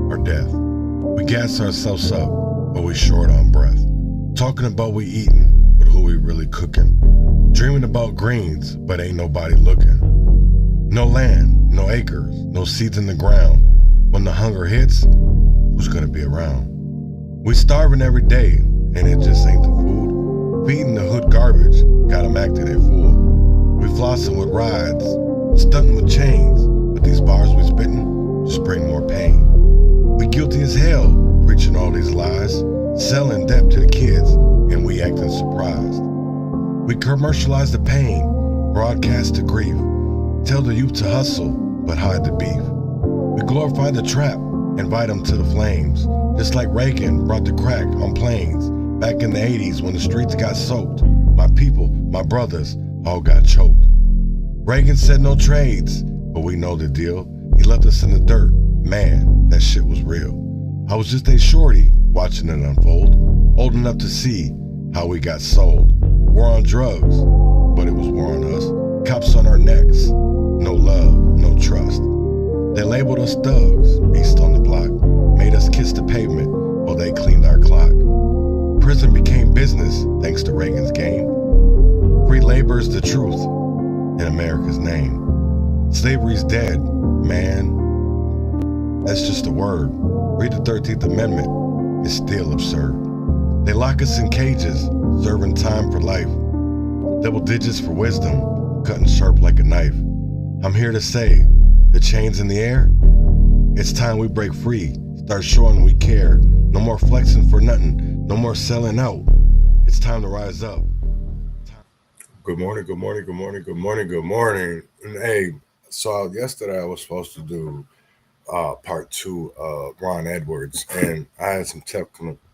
or death. We gas ourselves up, but we short on breath. Talking about we eating, but who we really cooking. Dreaming about greens, but ain't nobody looking. No land, no acres, no seeds in the ground. When the hunger hits, who's gonna be around? We starving every day, and it just ain't the food. Feeding the hood garbage, got 'em acting a fool. We flossing with rides, stunting with chains, but these bars we spitting just bring more pain. We guilty as hell, preaching all these lies, selling debt to the kids, and we acting surprised. We commercialize the pain, broadcast the grief, tell the youth to hustle, but hide the beef. We glorify the trap, invite them to the flames, just like Reagan brought the crack on planes. Back in the 80s when the streets got soaked, my people, my brothers, all got choked. Reagan said no trades, but we know the deal. He left us in the dirt, man, that shit was real. I was just a shorty watching it unfold, old enough to see how we got sold. War on drugs, but it was war on us. Cops on our necks, no love, no trust. They labeled us thugs, beast on the block, made us kiss the pavement while they cleaned our clock. Prison became business thanks to Reagan's game. Free labor is the truth in America's name. Slavery's dead, man. That's just a word. Read the 13th Amendment, it's still absurd. They lock us in cages, serving time for life. Double digits for wisdom, cutting sharp like a knife. I'm here to say, the chains in the air, it's time we break free, start showing we care. No more flexing for nothing, no more selling out. It's time to rise up. Good morning, good morning, good morning, good morning, good morning. And hey, so yesterday I was supposed to do part 2 of Ron Edwards, and I had some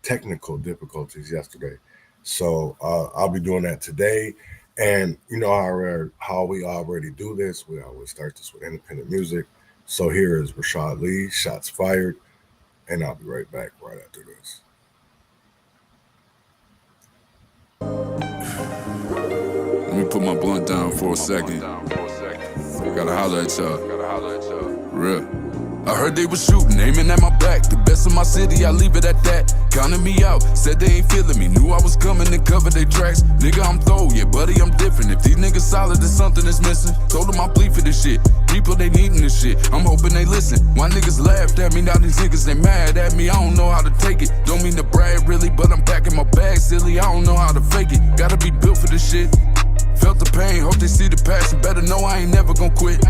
technical difficulties yesterday. So I'll be doing that today. And you know how we already do this. We always start this with independent music. So here is Rashad Lee, Shots Fired, and I'll be right back right after this. Let me put my blunt down for a second. Gotta holler at y'all. Real. I heard they was shooting, aiming at my back. The best of my city, I leave it at that. Counted me out, said they ain't feeling me. Knew I was coming and covered their tracks. Nigga, I'm throw, yeah, buddy, I'm different. If these niggas solid, then something is missing. Told them I bleed for this shit. People, they needing this shit. I'm hoping they listen. Why niggas laughed at me, now these niggas, they mad at me. I don't know how to take it. Don't mean to brag, really, but I'm packing my bag, silly. I don't know how to fake it. Gotta be built for this shit. Felt the pain, hope they see the passion. Better know I ain't never gonna quit.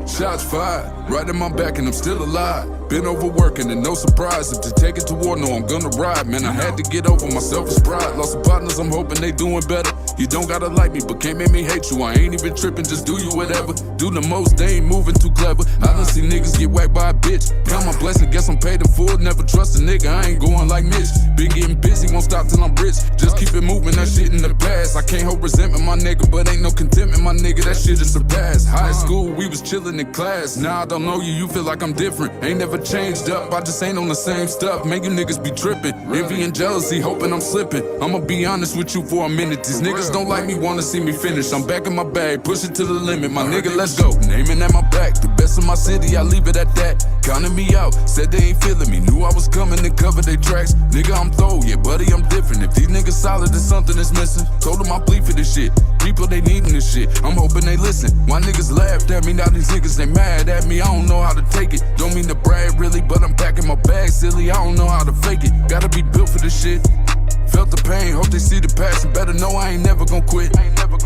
Shots fired, right in my back and I'm still alive. Been overworking and no surprise. If to take it to war, no, I'm gonna ride. Man, I had to get over my selfish pride. Lost some partners, I'm hoping they doing better. You don't gotta like me, but can't make me hate you. I ain't even tripping, just do you whatever. Do the most, they ain't moving too clever. I done see niggas get whacked by a bitch. Count my blessing, guess I'm paid in full. Never trust a nigga, I ain't going like Mitch. Been getting busy, won't stop till I'm rich. Just keep it moving, that shit in the past. I can't hold resentment, my nigga, but ain't no contentment, my nigga. That shit is surpassed. High school, we was chilling in class. Now I don't know you, you feel like I'm different. Ain't never changed up, I just ain't on the same stuff. Make you niggas be tripping. Envy and jealousy, hoping I'm slipping. I'ma be honest with you for a minute. These niggas don't like me, wanna see me finish. I'm back in my bag, push it to the limit. My nigga, let's go. Aiming at my back, the best of my city, I leave it at that. Counted me out, said they ain't feeling me. Knew I was coming and covered their tracks. Nigga, I'm throw, yeah, buddy, I'm different. If these niggas solid, then something is missing. Told them I bleed for this shit. People, they needing this shit. I'm hoping they listen. Why niggas laughed at me, now these niggas, they mad at me. I don't know how to take it. Don't mean to brag, really, but I'm packing my bag, silly. I don't know how to fake it. Gotta be built for this shit. Felt the pain, hope they see the passion. Better know I ain't never gonna quit.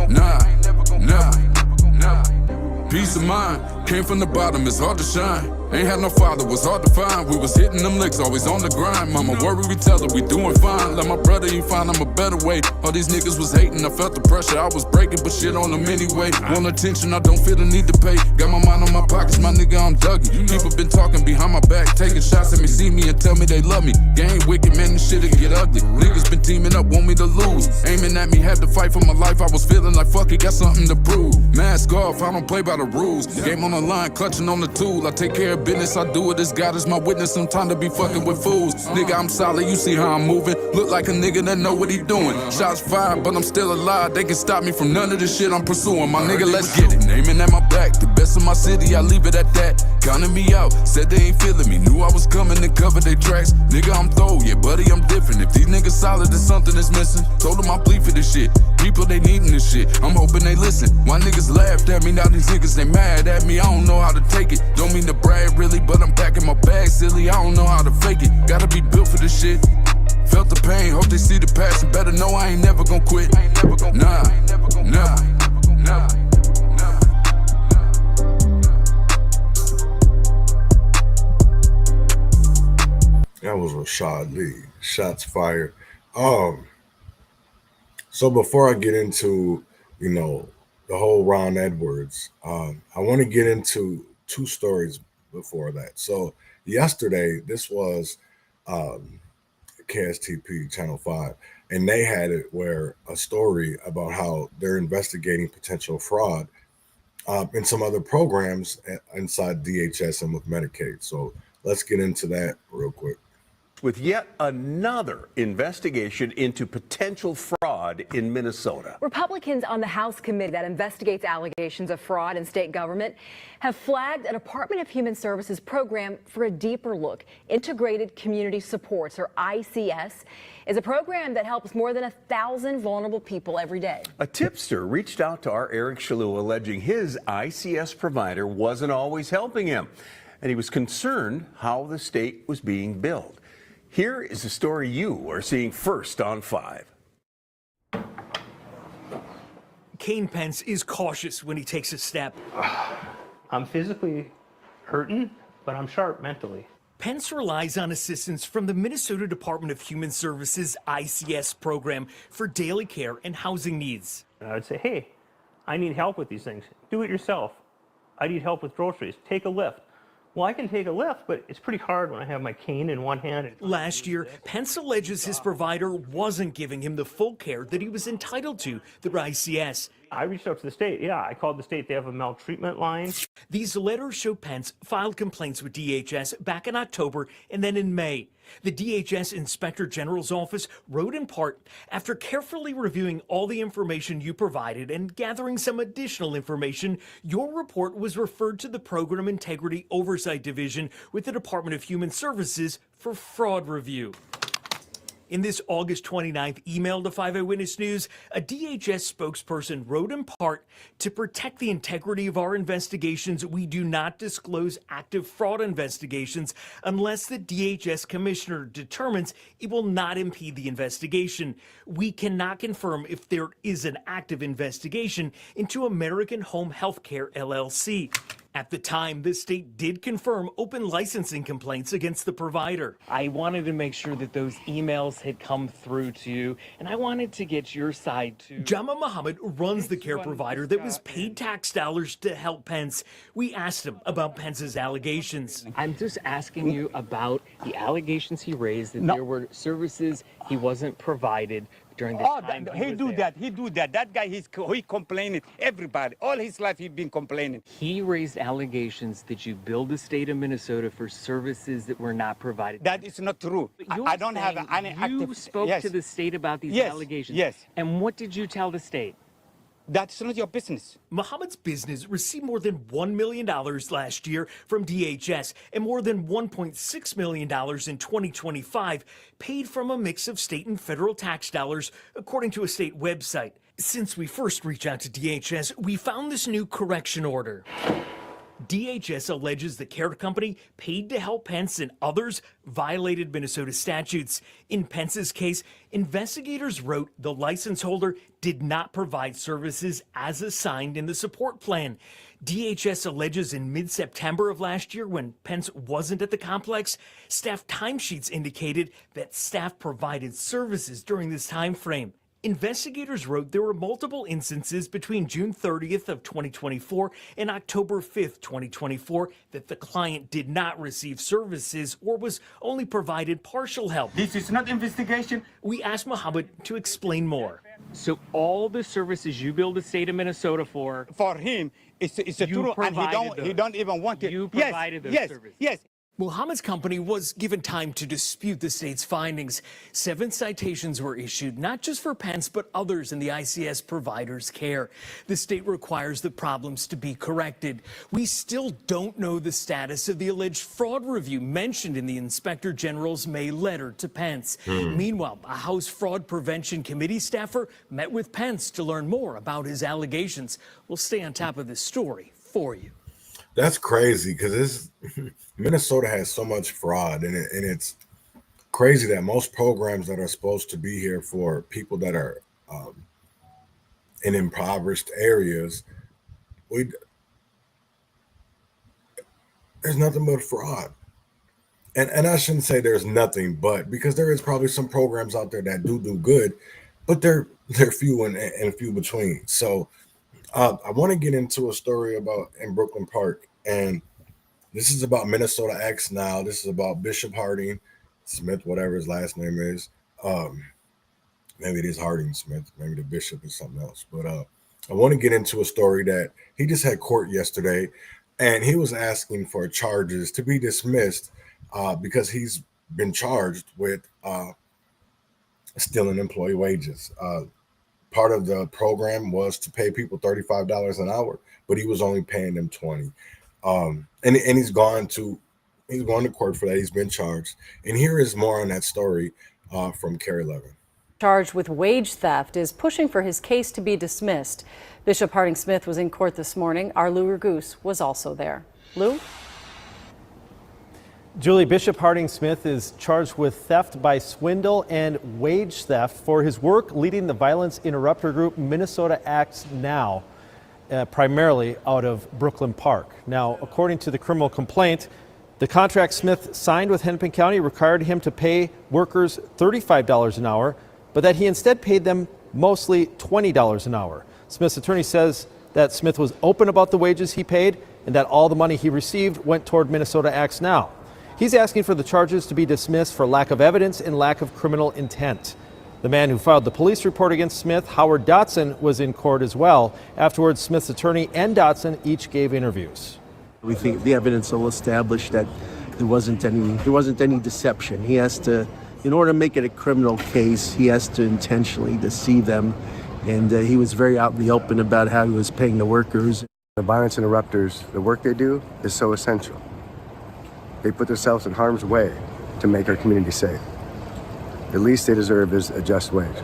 Nah. Peace of mind, came from the bottom, it's hard to shine. Ain't had no father, was hard to find. We was hitting them licks, always on the grind. Mama worry, we tell her we doing fine. Let my brother, he find I'm a better way. All these niggas was hating, I felt the pressure. I was breaking, but shit on them anyway. Want attention, I don't feel the need to pay. Got my mind on my pockets, my nigga, I'm Dougie. People been talking behind my back, taking shots at me, see me and tell me they love me. Gang wicked, man, this shit'll get ugly. Niggas been teaming up, want me to lose. Aiming at me, had to fight for my life. I was feeling like fuck it, got something to prove. Mask off, I don't play by the rules. Game on the line, clutching on the tool. I take care of business, I do it as God is my witness. Some time to be fucking with fools. Nigga, I'm solid, you see how I'm moving. Look like a nigga that know what he doing. Shots fired, but I'm still alive. They can stop me from none of the shit I'm pursuing. My nigga, let's get it. Aiming at my back, the best of my city, I leave it at that. that. Counted me out, said they ain't feeling me. Knew I was coming and covered their tracks. Nigga, I'm throw, yeah, buddy, I'm different. If these niggas solid, then something is missing. Told them I bleed for this shit. People, they needin' this shit. I'm hoping they listen. Why niggas laughed at me, now these niggas, they mad at me. I don't know how to take it. Don't mean to brag, really, but I'm packing my bag, silly. I don't know how to fake it. Gotta be built for this shit. Felt the pain, hope they see the passion. Better know I ain't never gon' quit. Nah. That was Rashad Lee. Shots fired. So before I get into, the whole Ron Edwards, I want to get into two stories before that. So yesterday, this was KSTP Channel 5, and they had it where a story about how they're investigating potential fraud in some other programs inside DHS and with Medicaid. So let's get into that real quick. With yet another investigation into potential fraud in Minnesota. Republicans on the House committee that investigates allegations of fraud in state government have flagged a Department of Human Services program for a deeper look. Integrated Community Supports, or ICS, is a program that helps more than 1,000 vulnerable people every day. A tipster reached out to our Eric Shalou alleging his ICS provider wasn't always helping him, and he was concerned how the state was being billed. Here is a story you are seeing first on 5. Kane Pence is cautious when he takes a step. I'm physically hurting, but I'm sharp mentally. Pence relies on assistance from the Minnesota Department of Human Services ICS program for daily care and housing needs. And I would say, hey, I need help with these things. Do it yourself. I need help with groceries. Take a lift. Well, I can take a lift, but it's pretty hard when I have my cane in one hand. Last year, Pence alleges his provider wasn't giving him the full care that he was entitled to through ICS. I reached out to the state. Yeah, I called the state. They have a maltreatment line. These letters show Pence filed complaints with DHS back in October and then in May. The DHS Inspector General's office wrote in part, after carefully reviewing all the information you provided and gathering some additional information, your report was referred to the Program Integrity Oversight Division with the Department of Human Services for fraud review. In this August 29th email to 5 Eyewitness News, a DHS spokesperson wrote in part, to protect the integrity of our investigations, we do not disclose active fraud investigations unless the DHS commissioner determines it will not impede the investigation. We cannot confirm if there is an active investigation into American Home Healthcare LLC. At the time, the state did confirm open licensing complaints against the provider. I wanted to make sure that those emails had come through to you, and I wanted to get your side too. Jama Muhammad runs the care provider that was paid tax dollars to help Pence. We asked him about Pence's allegations. I'm just asking you about the allegations he raised that there were services he wasn't provided during the time he do that. That guy, he complaining. Everybody, all his life, he's been complaining. He raised allegations that you billed the state of Minnesota for services that were not provided. That is not true. I don't have any active... You spoke to the state about these allegations. Yes. And what did you tell the state? That's not your business. Muhammad's business received more than $1 million last year from DHS and more than $1.6 million in 2025 paid from a mix of state and federal tax dollars, according to a state website. Since we first reached out to DHS, we found this new correction order. DHS alleges the care company paid to help Pence and others violated Minnesota statutes. In Pence's case, investigators wrote the license holder did not provide services as assigned in the support plan. DHS alleges in mid-September of last year, when Pence wasn't at the complex, staff timesheets indicated that staff provided services during this time frame. Investigators wrote there were multiple instances between June 30th of 2024 and October 5th, 2024 that the client did not receive services or was only provided partial help. This is not investigation. We asked Muhammad to explain more. So all the services you billed the state of Minnesota for him, it's a true, and he don't even want it. You provided those services. Yes. Muhammad's company was given time to dispute the state's findings. 7 citations were issued, not just for Pence, but others in the ICS provider's care. The state requires the problems to be corrected. We still don't know the status of the alleged fraud review mentioned in the Inspector General's May letter to Pence. Meanwhile, a House Fraud Prevention Committee staffer met with Pence to learn more about his allegations. We'll stay on top of this story for you. That's crazy because Minnesota has so much fraud, and it's crazy that most programs that are supposed to be here for people that are in impoverished areas, there's nothing but fraud. And I shouldn't say there's nothing but, because there is probably some programs out there that do good, but they're few and few between. So I want to get into a story about in Brooklyn Park, and this is about Minnesota X now. This is about Bishop Harding Smith, whatever his last name is. Maybe it is Harding Smith. Maybe the bishop is something else. But I want to get into a story that he just had court yesterday, and he was asking for charges to be dismissed because he's been charged with stealing employee wages. Part of the program was to pay people $35 an hour, but he was only paying them $20. And he's gone to court for that. He's been charged. And here is more on that story from Carrie Levin. Charged with wage theft is pushing for his case to be dismissed. Bishop Harding Smith was in court this morning. Our Lou Ragoose was also there. Lou? Julie, Bishop Harding Smith is charged with theft by swindle and wage theft for his work leading the violence interrupter group Minnesota Acts Now, primarily out of Brooklyn Park. Now, according to the criminal complaint, the contract Smith signed with Hennepin County required him to pay workers $35 an hour, but that he instead paid them mostly $20 an hour. Smith's attorney says that Smith was open about the wages he paid and that all the money he received went toward Minnesota Acts Now. He's asking for the charges to be dismissed for lack of evidence and lack of criminal intent. The man who filed the police report against Smith, Howard Dotson, was in court as well. Afterwards, Smith's attorney and Dotson each gave interviews. We think the evidence will establish that there wasn't any deception. He has to, in order to make it a criminal case, he has to intentionally deceive them. And he was very out in the open about how he was paying the workers. The violence interrupters, the work they do is so essential. They put themselves in harm's way to make our community safe. The least they deserve is a just wage.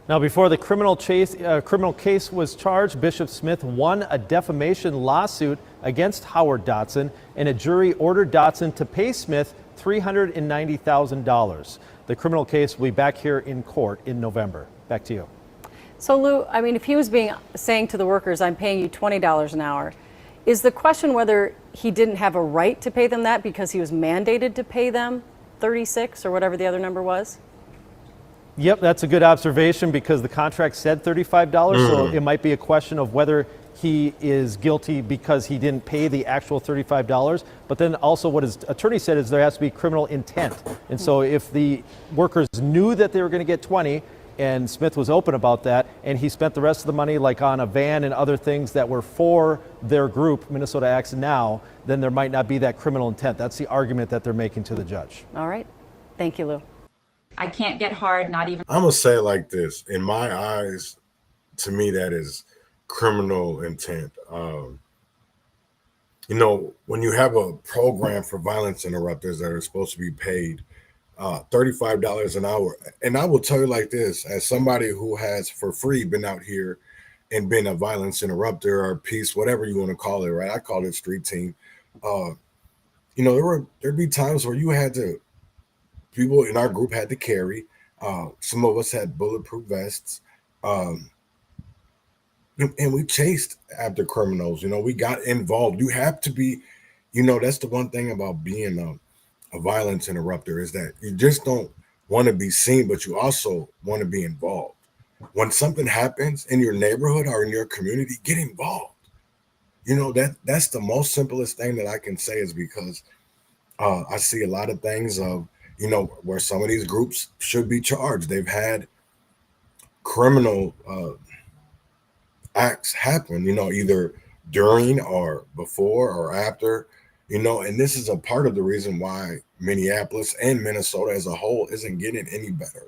Now, before the criminal case was charged, Bishop Smith won a defamation lawsuit against Howard Dotson, and a jury ordered Dotson to pay Smith $390,000. The criminal case will be back here in court in November. Back to you. So, Lou, I mean, if he was saying to the workers, I'm paying you $20 an hour, is the question whether he didn't have a right to pay them that because he was mandated to pay them 36 or whatever the other number was? Yep, that's a good observation because the contract said $35, so it might be a question of whether he is guilty because he didn't pay the actual $35. But then also what his attorney said is there has to be criminal intent. And so if the workers knew that they were going to get 20, and Smith was open about that, and he spent the rest of the money like on a van and other things that were for their group, Minnesota Acts Now, then there might not be that criminal intent. That's the argument that they're making to the judge. All right. Thank you, Lou. I can't get hard, not even. I'm going to say it like this. In my eyes, to me, that is criminal intent. You know, when you have a program for violence interrupters that are supposed to be paid $35 an hour. And I will tell you like this, as somebody who has for free been out here and been a violence interrupter or peace, whatever you want to call it, right? I call it street team. You know, there'd be times where people in our group had to carry. Some of us had bulletproof vests. And we chased after criminals. You know, we got involved. You have to be, you know, that's the one thing about being a violence interrupter is that you just don't want to be seen, but you also want to be involved. When something happens in your neighborhood or in your community, get involved. You know, that's the most simplest thing that I can say is because I see a lot of things of, you know, where some of these groups should be charged. They've had criminal acts happen, you know, either during or before or after. And this is a part of the reason why Minneapolis and Minnesota as a whole isn't getting any better.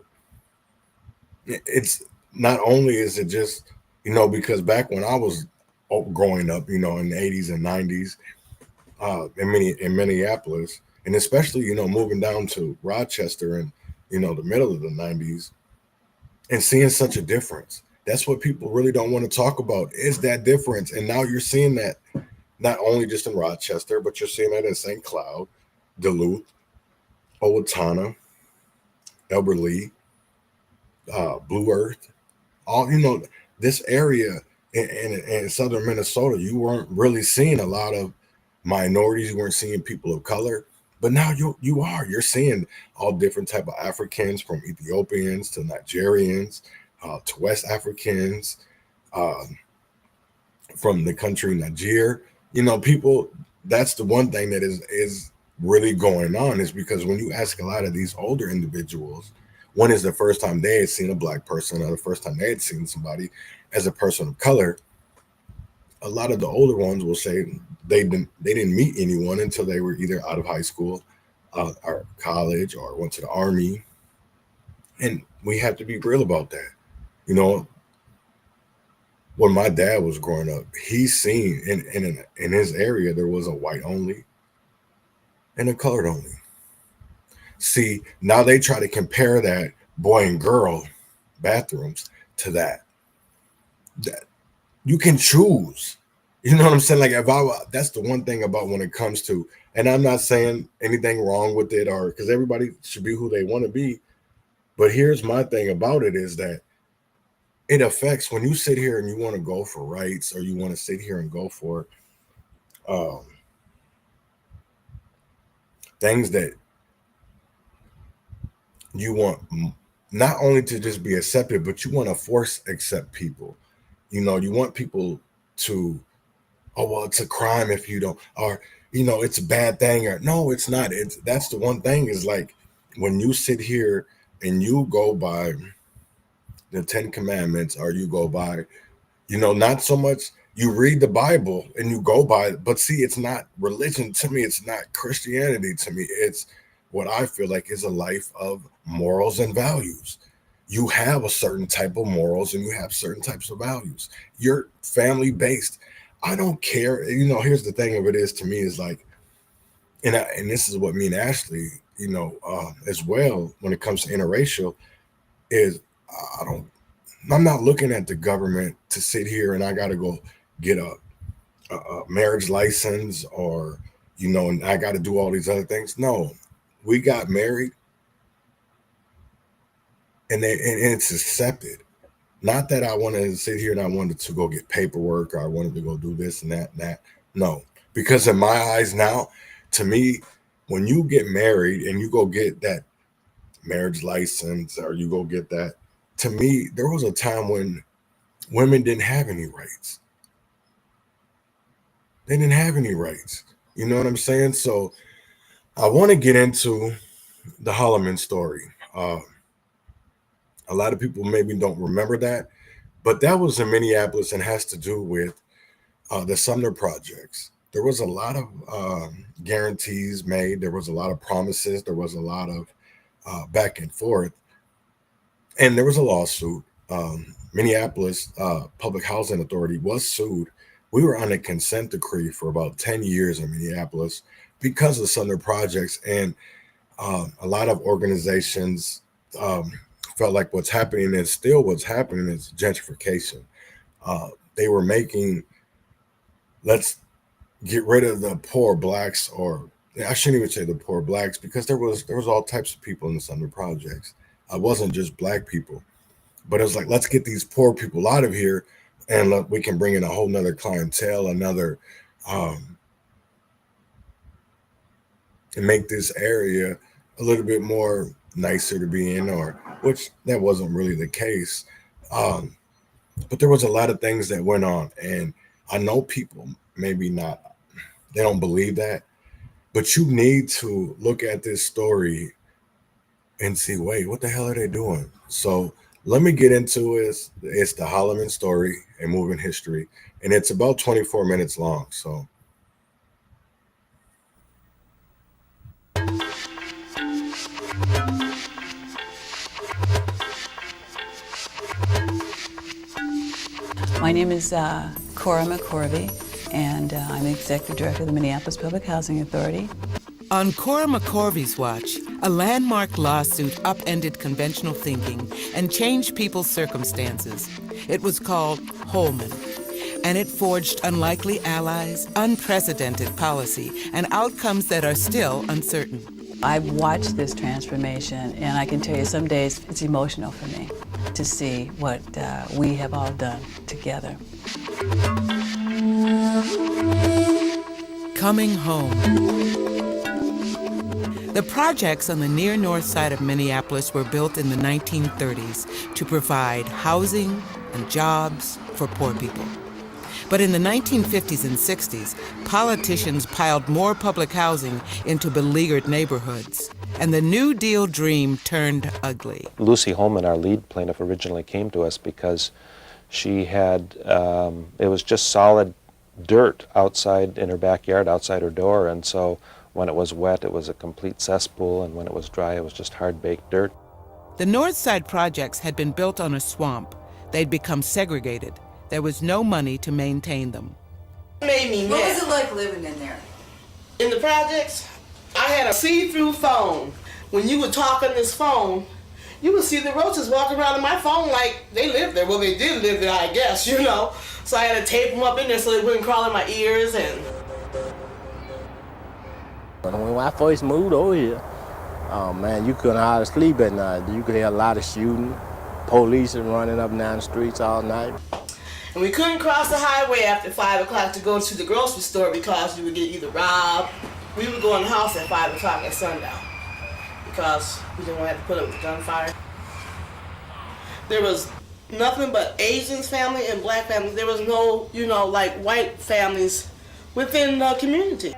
It's not only is it just, because back when I was growing up, in the 80s and 90s, in Minneapolis, and especially, moving down to Rochester and, the middle of the 90s, and seeing such a difference. That's what people really don't want to talk about, is that difference. And now you're seeing that not only just in Rochester, but you're seeing that in St. Cloud, Duluth, Owatonna, Elber Lee, Blue Earth, all, this area in southern Minnesota, you weren't really seeing a lot of minorities. You weren't seeing people of color. But now you're seeing all different type of Africans, from Ethiopians to Nigerians, to West Africans, from the country Niger. People, that's the one thing that is really going on, is because when you ask a lot of these older individuals, when is the first time they had seen a Black person, or the first time they had seen somebody as a person of color, a lot of the older ones will say they didn't meet anyone until they were either out of high school, or college, or went to the Army. And we have to be real about that. When my dad was growing up, he's seen in his area, there was a white only and a colored only. See, now they try to compare that boy and girl bathrooms to that you can choose. You know what I'm saying? Like, that's the one thing about when it comes to, and I'm not saying anything wrong with it, or because everybody should be who they want to be. But here's my thing about it, is that it affects when you sit here and you want to go for rights, or you want to sit here and go for things that you want not only to just be accepted, but you want to force accept people. You want people to, oh, well, it's a crime if you don't, or, it's a bad thing, or no, it's not. That's the one thing, is like, when you sit here and you go by the 10 Commandments, or you go by, not so much, you read the Bible and you go by, but see, it's not religion to me. It's not Christianity to me. It's what I feel like is a life of morals and values. You have a certain type of morals and you have certain types of values. You're family based. I don't care. Here's the thing of it is, to me, is like, and this is what me and Ashley, as well, when it comes to interracial, is I'm not looking at the government to sit here and I got to go get a marriage license, or, and I got to do all these other things. No, we got married and it's accepted. Not that I wanted to sit here and I wanted to go get paperwork, or I wanted to go do this and that and that. No, because in my eyes now, to me, when you get married and you go get that marriage license, or you go get that, to me, there was a time when women didn't have any rights. They didn't have any rights. You know what I'm saying? So I want to get into the Hollman story. A lot of people maybe don't remember that, but that was in Minneapolis and has to do with the Sumner projects. There was a lot of guarantees made. There was a lot of promises. There was a lot of back and forth. And there was a lawsuit. Minneapolis Public Housing Authority was sued. We were on a consent decree for about 10 years in Minneapolis because of Sumner projects. And a lot of organizations felt like what's happening, and still what's happening, is gentrification. They were making, let's get rid of the poor Blacks, or I shouldn't even say the poor Blacks, because there was all types of people in the Sumner projects. It wasn't just Black people, but it was like, let's get these poor people out of here, and we can bring in a whole nother clientele, another, and make this area a little bit more nicer to be in, or which that wasn't really the case. But there was a lot of things that went on, and I know people maybe not, they don't believe that, but you need to look at this story and see, wait, what the hell are they doing? So let me get into it. It's the Hollman story and moving history, and it's about 24 minutes long. So My name is Cora McCorvey, and I'm the Executive Director of the Minneapolis Public Housing Authority. On Cora McCorvey's watch, a landmark lawsuit upended conventional thinking and changed people's circumstances. It was called Hollman, and it forged unlikely allies, unprecedented policy, and outcomes that are still uncertain. I've watched this transformation, and I can tell you some days it's emotional for me to see what we have all done together. Coming home. The projects on the near north side of Minneapolis were built in the 1930s to provide housing and jobs for poor people. But in the 1950s and 60s, politicians piled more public housing into beleaguered neighborhoods, and the New Deal dream turned ugly. Lucy Hollman, our lead plaintiff, originally came to us because she had, it was just solid dirt outside in her backyard, outside her door, and so when it was wet, it was a complete cesspool, and when it was dry, it was just hard-baked dirt. The North Side projects had been built on a swamp. They'd become segregated. There was no money to maintain them. Made me mad. What was it like living in there? In the projects, I had a see-through phone. When you would talk on this phone, you would see the roaches walking around in my phone like they lived there. Well, they did live there, I guess, you know. So I had to tape them up in there so they wouldn't crawl in my ears. And when I first moved over here, oh man, you couldn't hardly sleep at night. You could hear a lot of shooting, police running up and down the streets all night. And we couldn't cross the highway after 5 o'clock to go to the grocery store because you would get either robbed. We would go in the house at 5 o'clock at sundown because we didn't want to have to put up with gunfire. There was nothing but Asians family and black families. There was no, like white families within the community.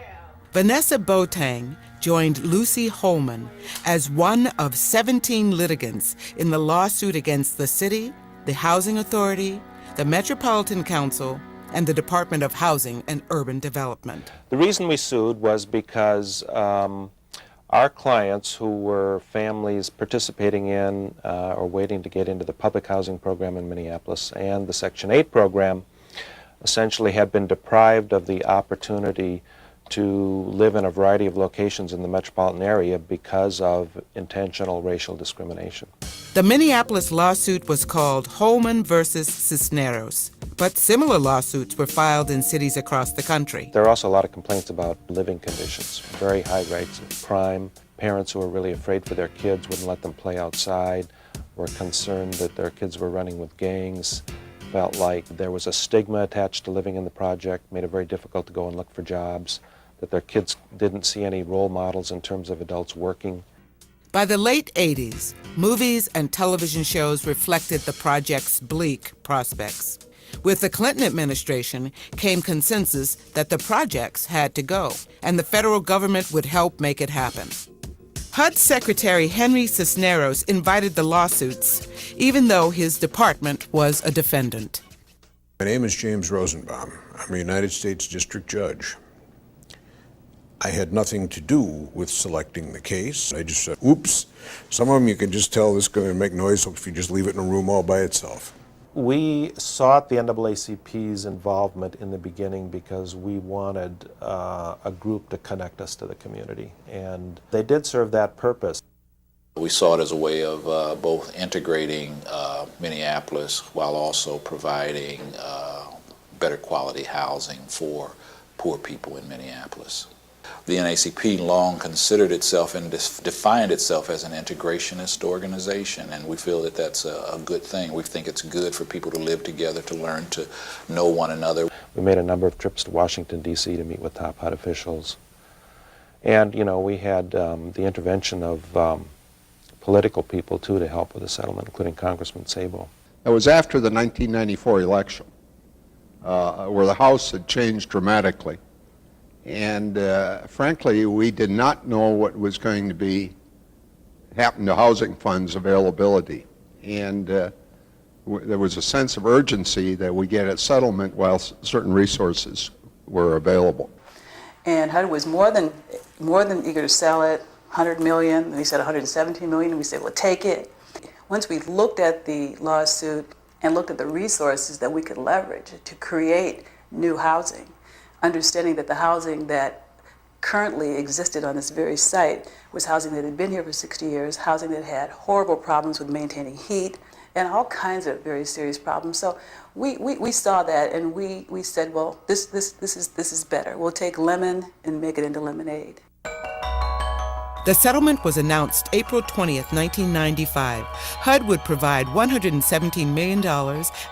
Vanessa Boateng joined Lucy Hollman as one of 17 litigants in the lawsuit against the city, the Housing Authority, the Metropolitan Council, and the Department of Housing and Urban Development. The reason we sued was because our clients, who were families participating in or waiting to get into the public housing program in Minneapolis and the Section 8 program, essentially had been deprived of the opportunity to live in a variety of locations in the metropolitan area because of intentional racial discrimination. The Minneapolis lawsuit was called Hollman versus Cisneros, but similar lawsuits were filed in cities across the country. There are also a lot of complaints about living conditions, very high rates of crime. Parents who were really afraid for their kids wouldn't let them play outside, were concerned that their kids were running with gangs, felt like there was a stigma attached to living in the project, made it very difficult to go and look for jobs, that their kids didn't see any role models in terms of adults working. By the late 80s, movies and television shows reflected the project's bleak prospects. With the Clinton administration came consensus that the projects had to go, and the federal government would help make it happen. HUD Secretary Henry Cisneros invited the lawsuits, even though his department was a defendant. My name is James Rosenbaum. I'm a United States District Judge. I had nothing to do with selecting the case. I just said, oops, some of them you can just tell this is going to make noise if you just leave it in a room all by itself. We sought the NAACP's involvement in the beginning because we wanted a group to connect us to the community, and they did serve that purpose. We saw it as a way of both integrating Minneapolis while also providing better quality housing for poor people in Minneapolis. The NAACP long considered itself and defined itself as an integrationist organization, and we feel that that's a good thing. We think it's good for people to live together, to learn to know one another. We made a number of trips to Washington, D.C. to meet with top HUD officials. And, we had the intervention of political people, too, to help with the settlement, including Congressman Sabo. It was after the 1994 election, where the House had changed dramatically. And frankly, we did not know what was going to happen to housing funds availability. And there was a sense of urgency that we get a settlement while certain resources were available. And HUD was more than eager to sell it, $100 million. We said $117 million. We said, well, take it. Once we looked at the lawsuit, and looked at the resources that we could leverage to create new housing, understanding that the housing that currently existed on this very site was housing that had been here for 60 years, housing that had horrible problems with maintaining heat, and all kinds of very serious problems. So we saw that, and we said, well, this is better. We'll take lemon and make it into lemonade. The settlement was announced April 20th, 1995. HUD would provide $117 million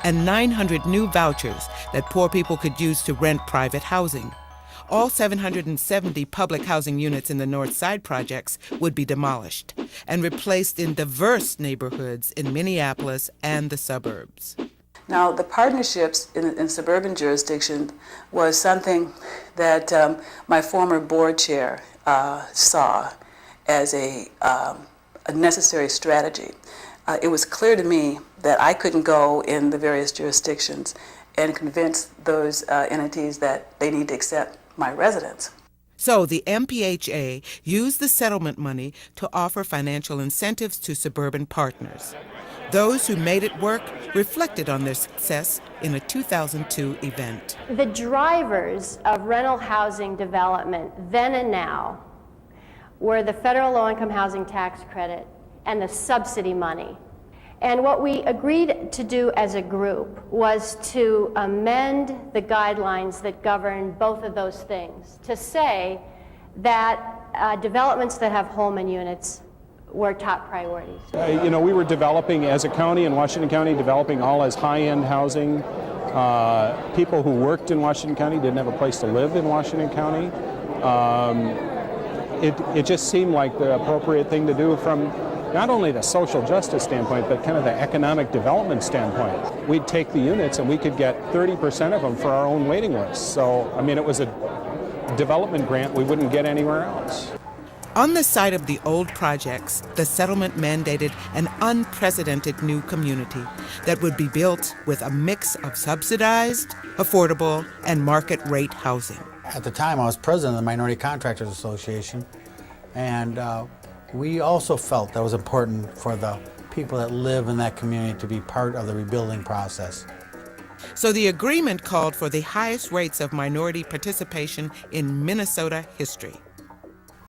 and 900 new vouchers that poor people could use to rent private housing. All 770 public housing units in the North Side projects would be demolished and replaced in diverse neighborhoods in Minneapolis and the suburbs. Now, the partnerships in suburban jurisdictions was something that my former board chair saw as a necessary strategy. It was clear to me that I couldn't go in the various jurisdictions and convince those entities that they need to accept my residents. So the MPHA used the settlement money to offer financial incentives to suburban partners. Those who made it work reflected on their success in a 2002 event. The drivers of rental housing development then and now were the federal low-income housing tax credit and the subsidy money. And what we agreed to do as a group was to amend the guidelines that govern both of those things, to say that developments that have Hollman units were top priorities. We were developing as a county in Washington County, developing all as high-end housing. People who worked in Washington County didn't have a place to live in Washington County. It just seemed like the appropriate thing to do from not only the social justice standpoint, but kind of the economic development standpoint. We'd take the units and we could get 30% of them for our own waiting list. So, it was a development grant we wouldn't get anywhere else. On the site of the old projects, the settlement mandated an unprecedented new community that would be built with a mix of subsidized, affordable, and market-rate housing. At the time, I was president of the Minority Contractors Association, and we also felt that it was important for the people that live in that community to be part of the rebuilding process. So the agreement called for the highest rates of minority participation in Minnesota history.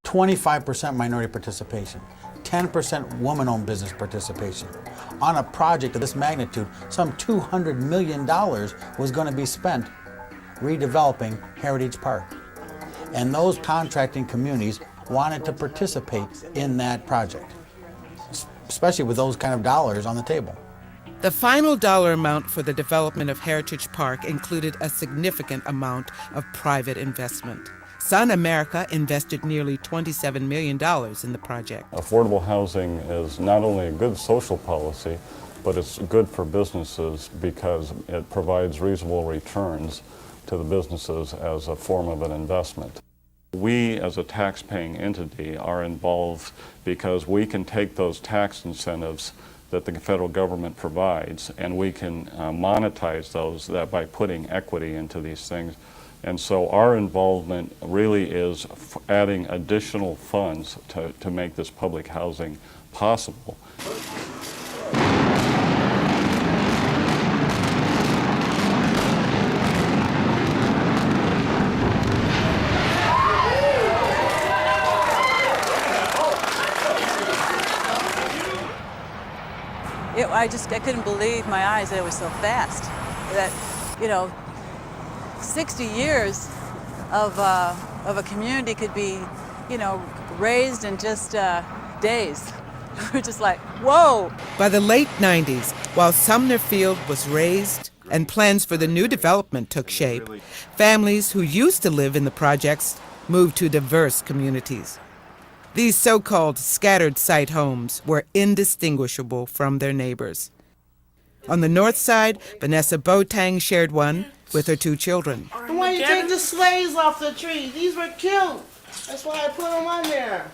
25% minority participation, 10% woman-owned business participation. On a project of this magnitude, some $200 million was going to be spent redeveloping Heritage Park. And those contracting communities wanted to participate in that project, especially with those kind of dollars on the table. The final dollar amount for the development of Heritage Park included a significant amount of private investment. Sun America invested nearly $27 million in the project. Affordable housing is not only a good social policy, but it's good for businesses because it provides reasonable returns to the businesses as a form of an investment. We, as a tax-paying entity, are involved because we can take those tax incentives that the federal government provides, and we can monetize those by putting equity into these things. And so our involvement really is adding additional funds to make this public housing possible. I couldn't believe my eyes that it was so fast. That, 60 years of a community could be, raised in just days. We're just like, whoa. By the late 90s, while Sumner Field was razed and plans for the new development took shape, families who used to live in the projects moved to diverse communities. These so-called scattered site homes were indistinguishable from their neighbors. On the north side, Vanessa Boateng shared one with her 2 children. Why you take the slaves off the tree? These were killed. That's why I put them on there.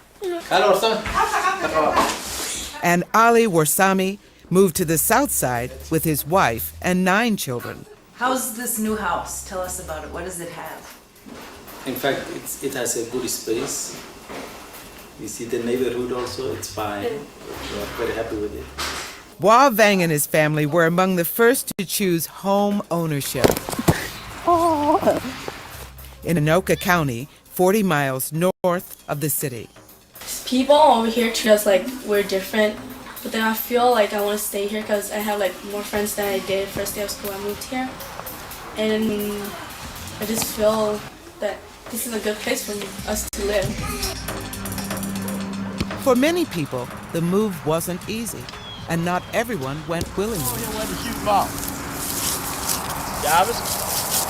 And Ali Warsami moved to the south side with his wife and 9 children. How's this new house? Tell us about it. What does it have? In fact, it has a good space. You see the neighborhood also, it's fine. We're very happy with it. Wa Vang and his family were among the first to choose home ownership. In Anoka County, 40 miles north of the city. People over here treat us like we're different, but then I feel like I want to stay here because I have like more friends than I did first day of school I moved here. And I just feel that this is a good place for us to live. For many people, the move wasn't easy, and not everyone went willingly. Jarvis,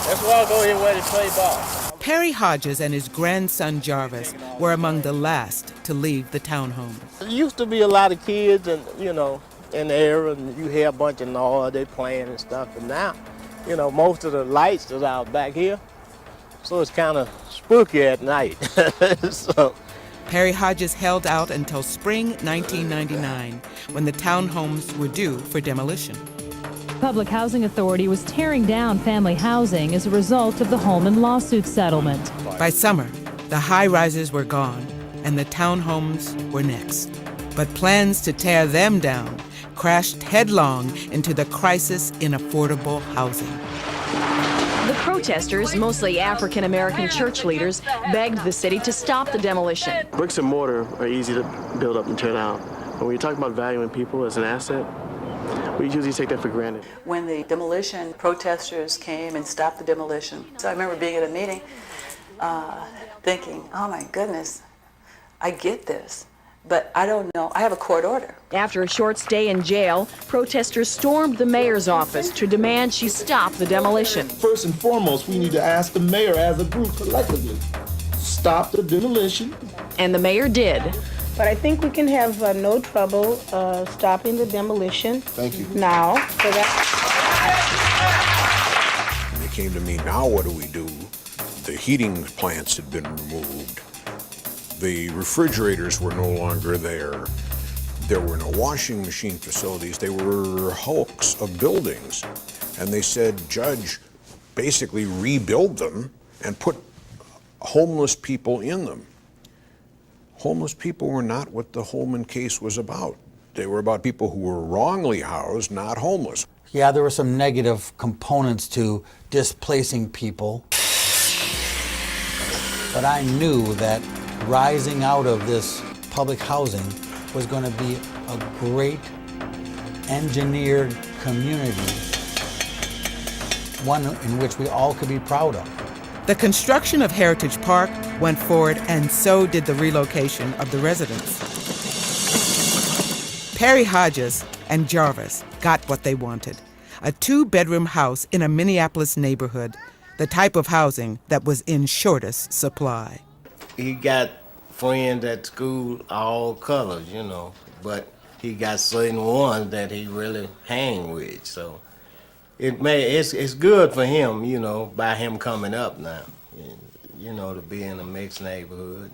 let's walk over here where they play ball. Perry Hodges and his grandson Jarvis were among the last to leave the townhome. There used to be a lot of kids and, in the area, and you hear a bunch of noise, they playing and stuff. And now, most of the lights is out back here, so it's kind of spooky at night. Perry Hodges held out until spring 1999, when the townhomes were due for demolition. Public Housing Authority was tearing down family housing as a result of the Hollman lawsuit settlement. By summer, the high-rises were gone, and the townhomes were next. But plans to tear them down crashed headlong into the crisis in affordable housing. The protesters, mostly African-American church leaders, begged the city to stop the demolition. Bricks and mortar are easy to build up and tear down. But when you talk about valuing people as an asset, we usually take that for granted. When the demolition protesters came and stopped the demolition, so I remember being at a meeting thinking, oh my goodness, I get this, but I don't know. I have a court order. After a short stay in jail, protesters stormed the mayor's office to demand she stop the demolition. First and foremost, we need to ask the mayor as a group collectively, stop the demolition. And the mayor did. But I think we can have no trouble stopping the demolition. Thank you. Now. And they came to me, now what do? The heating plants had been removed. The refrigerators were no longer there. There were no washing machine facilities. They were hulks of buildings. And they said, Judge, basically rebuild them and put homeless people in them. Homeless people were not what the Hollman case was about. They were about people who were wrongly housed, not homeless. Yeah, there were some negative components to displacing people. But I knew that rising out of this public housing was going to be a great engineered community, one in which we all could be proud of. The construction of Heritage Park went forward, and so did the relocation of the residents. Perry Hodges and Jarvis got what they wanted, a 2-bedroom house in a Minneapolis neighborhood, the type of housing that was in shortest supply. He got friends at school, all colors, but he got certain ones that he really hang with, so it's good for him, by him coming up now, to be in a mixed neighborhood.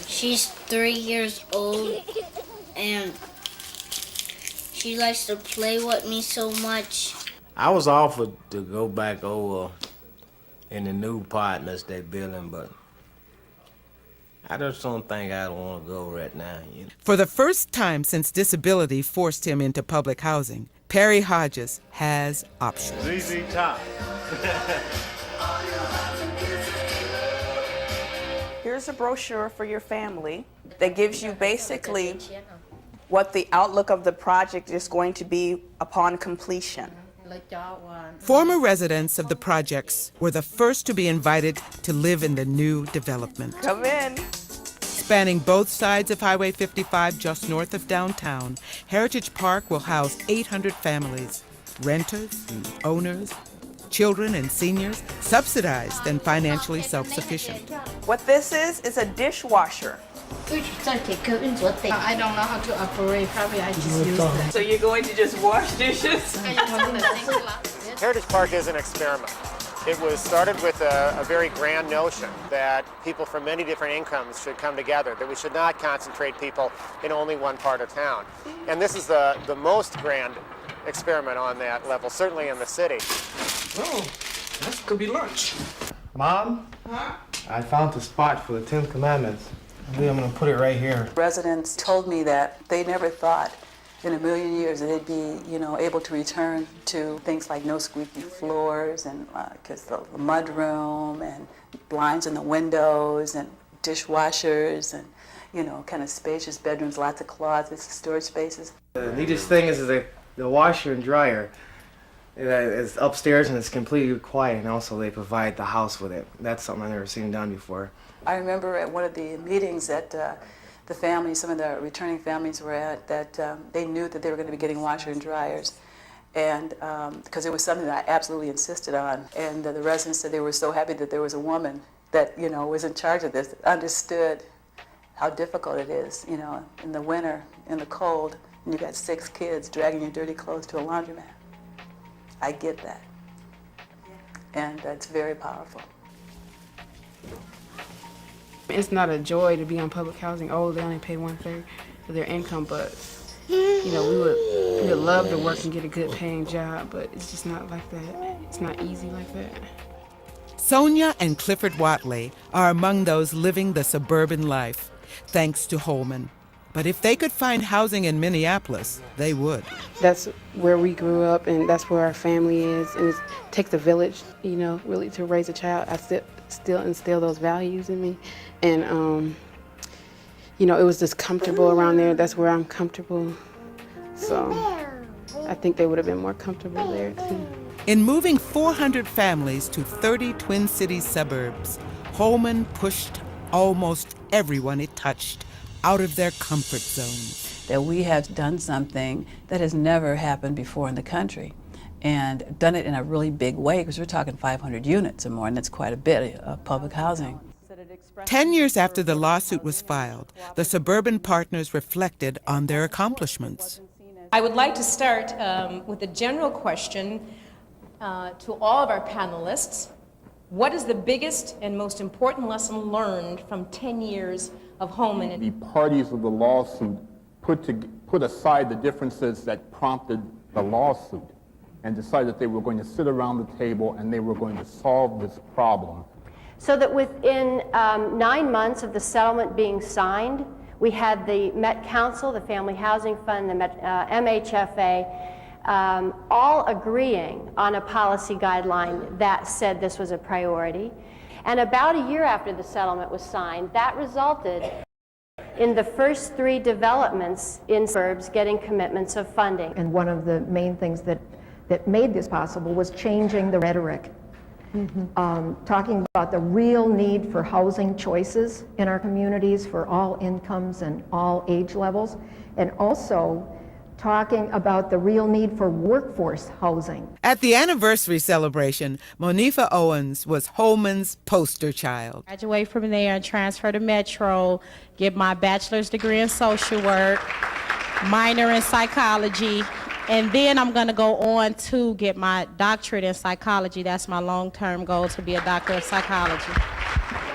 She's 3 years old, and she likes to play with me so much. I was offered to go back over in the new partners they're building, but I just don't think I want to go right now. For the first time since disability forced him into public housing, Perry Hodges has options. ZZ Top. Here's a brochure for your family that gives you basically what the outlook of the project is going to be upon completion. Former residents of the projects were the first to be invited to live in the new development. Come in. Spanning both sides of Highway 55 just north of downtown, Heritage Park will house 800 families, renters and owners, children and seniors, subsidized and financially self-sufficient. What this is a dishwasher. I don't know how to operate. Probably I just use it. So you're going to just wash dishes? Heritage Park is an experiment. It was started with a very grand notion that people from many different incomes should come together, that we should not concentrate people in only one part of town. And this is the most grand experiment on that level, certainly in the city. Oh, that could be lunch. Mom? Huh? I found the spot for the 10 Commandments. I believe I'm going to put it right here. Residents told me that they never thought in a million years that they'd be, able to return to things like no squeaky floors and because the mud room and blinds in the windows and dishwashers and, kind of spacious bedrooms, lots of closets, storage spaces. The neatest thing is the washer and dryer. It's upstairs and it's completely quiet, and also they provide the house with it. That's something I've never seen done before. I remember at one of the meetings that the families, some of the returning families were at, that they knew that they were going to be getting washer and dryers, and because it was something that I absolutely insisted on. And the residents said they were so happy that there was a woman that was in charge of this, that understood how difficult it is, in the winter, in the cold, and you got 6 kids dragging your dirty clothes to a laundromat. I get that, and that's very powerful. It's not a joy to be on public housing. Oh, they only pay 1/3 of their income, but we would love to work and get a good paying job, but it's just not like that. It's not easy like that. Sonia and Clifford Watley are among those living the suburban life, thanks to Hollman. But if they could find housing in Minneapolis, they would. That's where we grew up, and that's where our family is, and it takes a village, really to raise a child. I still instill those values in me, and it was just comfortable around there. That's where I'm comfortable, so I think they would have been more comfortable there too. In moving 400 families to 30 Twin Cities suburbs, Hollman pushed almost everyone it touched out of their comfort zones. That we have done something that has never happened before in the country, and done it in a really big way, because we're talking 500 units or more, and that's quite a bit of public housing. 10 years after the lawsuit was filed, the suburban partners reflected on their accomplishments. I would like to start with a general question to all of our panelists. What is the biggest and most important lesson learned from 10 years of Hollman? The parties of the lawsuit put aside the differences that prompted the lawsuit and decided that they were going to sit around the table and they were going to solve this problem. So that within 9 months of the settlement being signed, we had the Met Council, the Family Housing Fund, the MHFA, all agreeing on a policy guideline that said this was a priority. And about a year after the settlement was signed, that resulted in the first 3 developments in suburbs getting commitments of funding. And one of the main things that made this possible was changing the rhetoric. Talking about the real need for housing choices in our communities for all incomes and all age levels, and also talking about the real need for workforce housing. At the anniversary celebration, Monifa Owens was Hollman's poster child. Graduate from there and transfer to Metro, get my bachelor's degree in social work, minor in psychology, and then I'm going to go on to get my doctorate in psychology. That's my long-term goal, to be a doctor of psychology.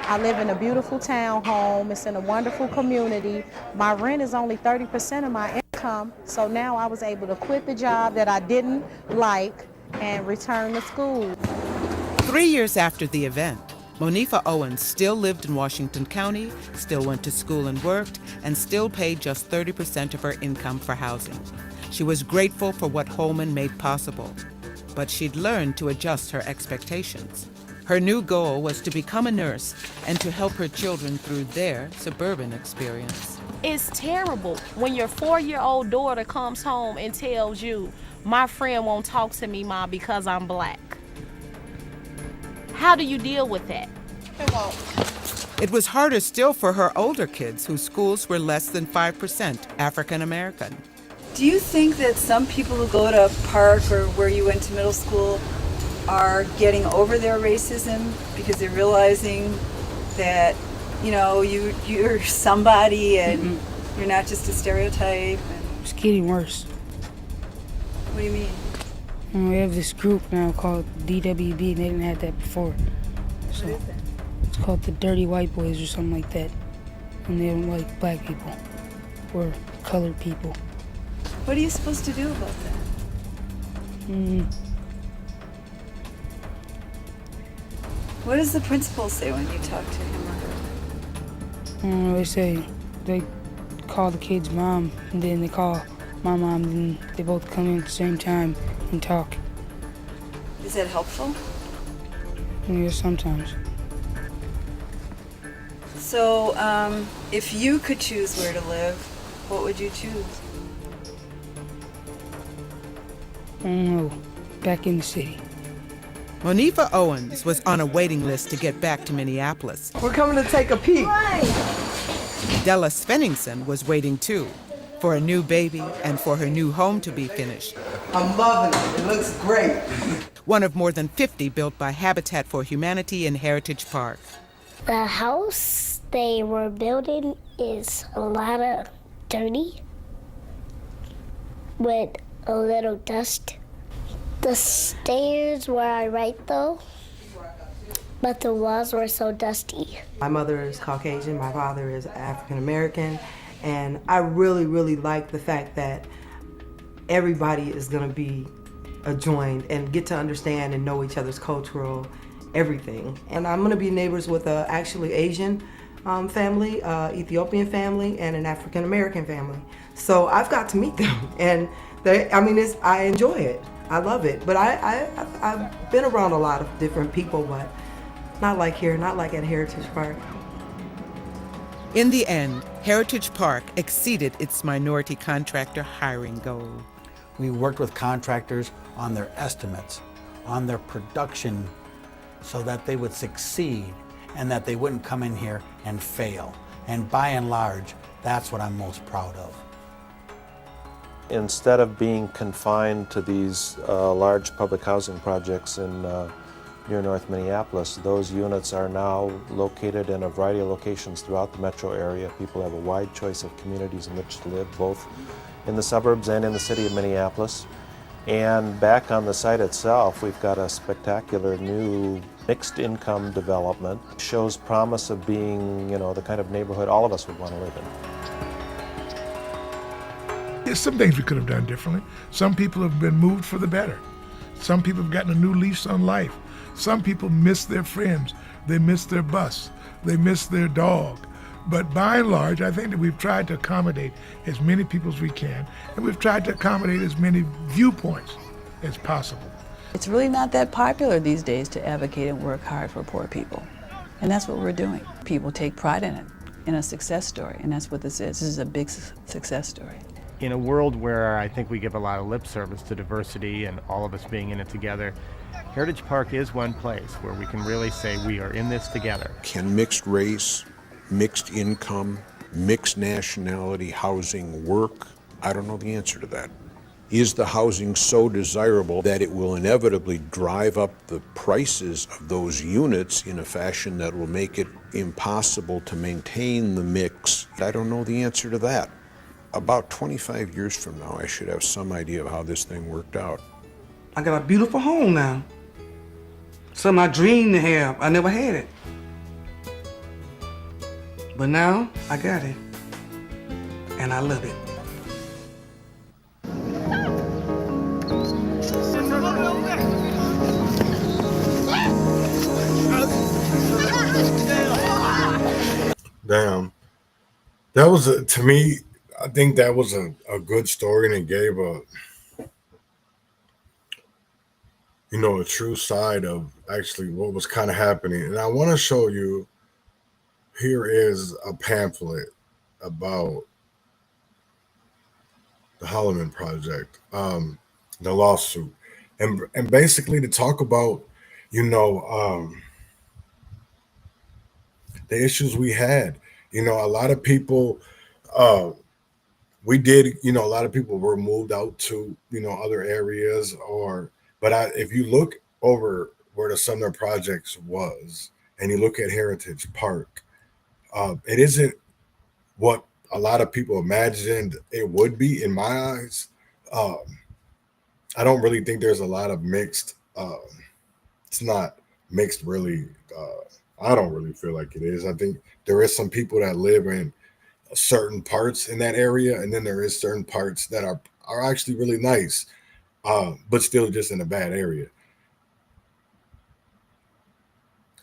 I live in a beautiful townhome. It's in a wonderful community. My rent is only 30% of my income, so now I was able to quit the job that I didn't like and return to school. 3 years after the event, Monifa Owens still lived in Washington County, still went to school and worked, and still paid just 30% of her income for housing. She was grateful for what Hollman made possible, but she'd learned to adjust her expectations. Her new goal was to become a nurse and to help her children through their suburban experience. It's terrible when your 4-year-old daughter comes home and tells you, my friend won't talk to me, Ma, because I'm black. How do you deal with that? It was harder still for her older kids, whose schools were less than 5% African American. Do you think that some people who go to Park or where you went to middle school are getting over their racism because they're realizing that, you're somebody and you're not just a stereotype? It's getting worse. What do you mean? We have this group now called DWB, and they didn't have that before. So what is that? It's called the Dirty White Boys or something like that. And they don't like black people or colored people. What are you supposed to do about that? What does the principal say when you talk to him or her? They say they call the kid's mom, and then they call my mom, and they both come in at the same time and talk. Is that helpful? Yeah, sometimes. So, if you could choose where to live, what would you choose? I don't know, back in the city. Monifa Owens was on a waiting list to get back to Minneapolis. We're coming to take a peek. Della Svenningsson was waiting too, for a new baby and for her new home to be finished. I'm loving it. It looks great. One of more than 50 built by Habitat for Humanity in Heritage Park. The house they were building is a lot of dirty with a little dust. The stairs where I write though, but the walls were so dusty. My mother is Caucasian, my father is African American, and I really, really like the fact that everybody is gonna be joined and get to understand and know each other's cultural everything. And I'm gonna be neighbors with a actually Asian family, Ethiopian family, and an African American family. So I've got to meet them, and I enjoy it. I love it. But I've been around a lot of different people, but not like here, not like at Heritage Park. In the end, Heritage Park exceeded its minority contractor hiring goal. We worked with contractors on their estimates, on their production, so that they would succeed and that they wouldn't come in here and fail. And by and large, that's what I'm most proud of. Instead of being confined to these large public housing projects in near North Minneapolis, those units are now located in a variety of locations throughout the metro area. People have a wide choice of communities in which to live, both in the suburbs and in the city of Minneapolis. And back on the site itself, we've got a spectacular new mixed income development. Shows promise of being, the kind of neighborhood all of us would want to live in. There's some things we could have done differently. Some people have been moved for the better. Some people have gotten a new lease on life. Some people miss their friends. They miss their bus. They miss their dog. But by and large, I think that we've tried to accommodate as many people as we can, and we've tried to accommodate as many viewpoints as possible. It's really not that popular these days to advocate and work hard for poor people. And that's what we're doing. People take pride in it, in a success story, and that's what this is. This is a big success story. In a world where I think we give a lot of lip service to diversity and all of us being in it together, Heritage Park is one place where we can really say we are in this together. Can mixed race, mixed income, mixed nationality housing work? I don't know the answer to that. Is the housing so desirable that it will inevitably drive up the prices of those units in a fashion that will make it impossible to maintain the mix? I don't know the answer to that. About 25 years from now, I should have some idea of how this thing worked out. I got a beautiful home now. Something I dreamed to have. I never had it. But now, I got it. And I love it. Damn. That was, to me, I think that was a good story, and it gave a true side of actually what was kind of happening. And I want to show you, here is a pamphlet about the Hollman Project, the lawsuit. And basically to talk about, the issues we had. A lot of people, a lot of people were moved out to, other areas, but if you look over where the Sumner Projects was, and you look at Heritage Park, it isn't what a lot of people imagined it would be in my eyes. I don't really think there's a lot of mixed, it's not mixed really. I don't really feel like it is. I think there is some people that live in certain parts in that area, and then there is certain parts that are actually really nice, but still just in a bad area.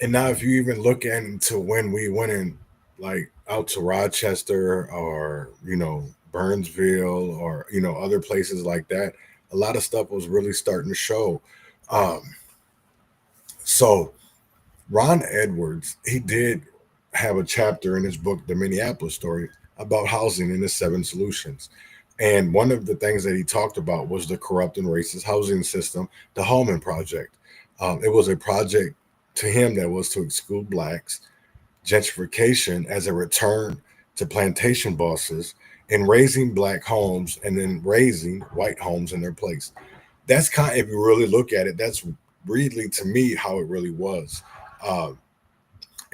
And now if you even look into when we went in, like out to Rochester or, Burnsville or, other places like that, a lot of stuff was really starting to show. So Ron Edwards, he did have a chapter in his book, The Minneapolis Story, about housing and the 7 solutions. And one of the things that he talked about was the corrupt and racist housing system, the Hollman Project. It was a project to him that was to exclude blacks, gentrification as a return to plantation bosses, and raising black homes and then raising white homes in their place. That's if you really look at it, that's really, to me, how it really was.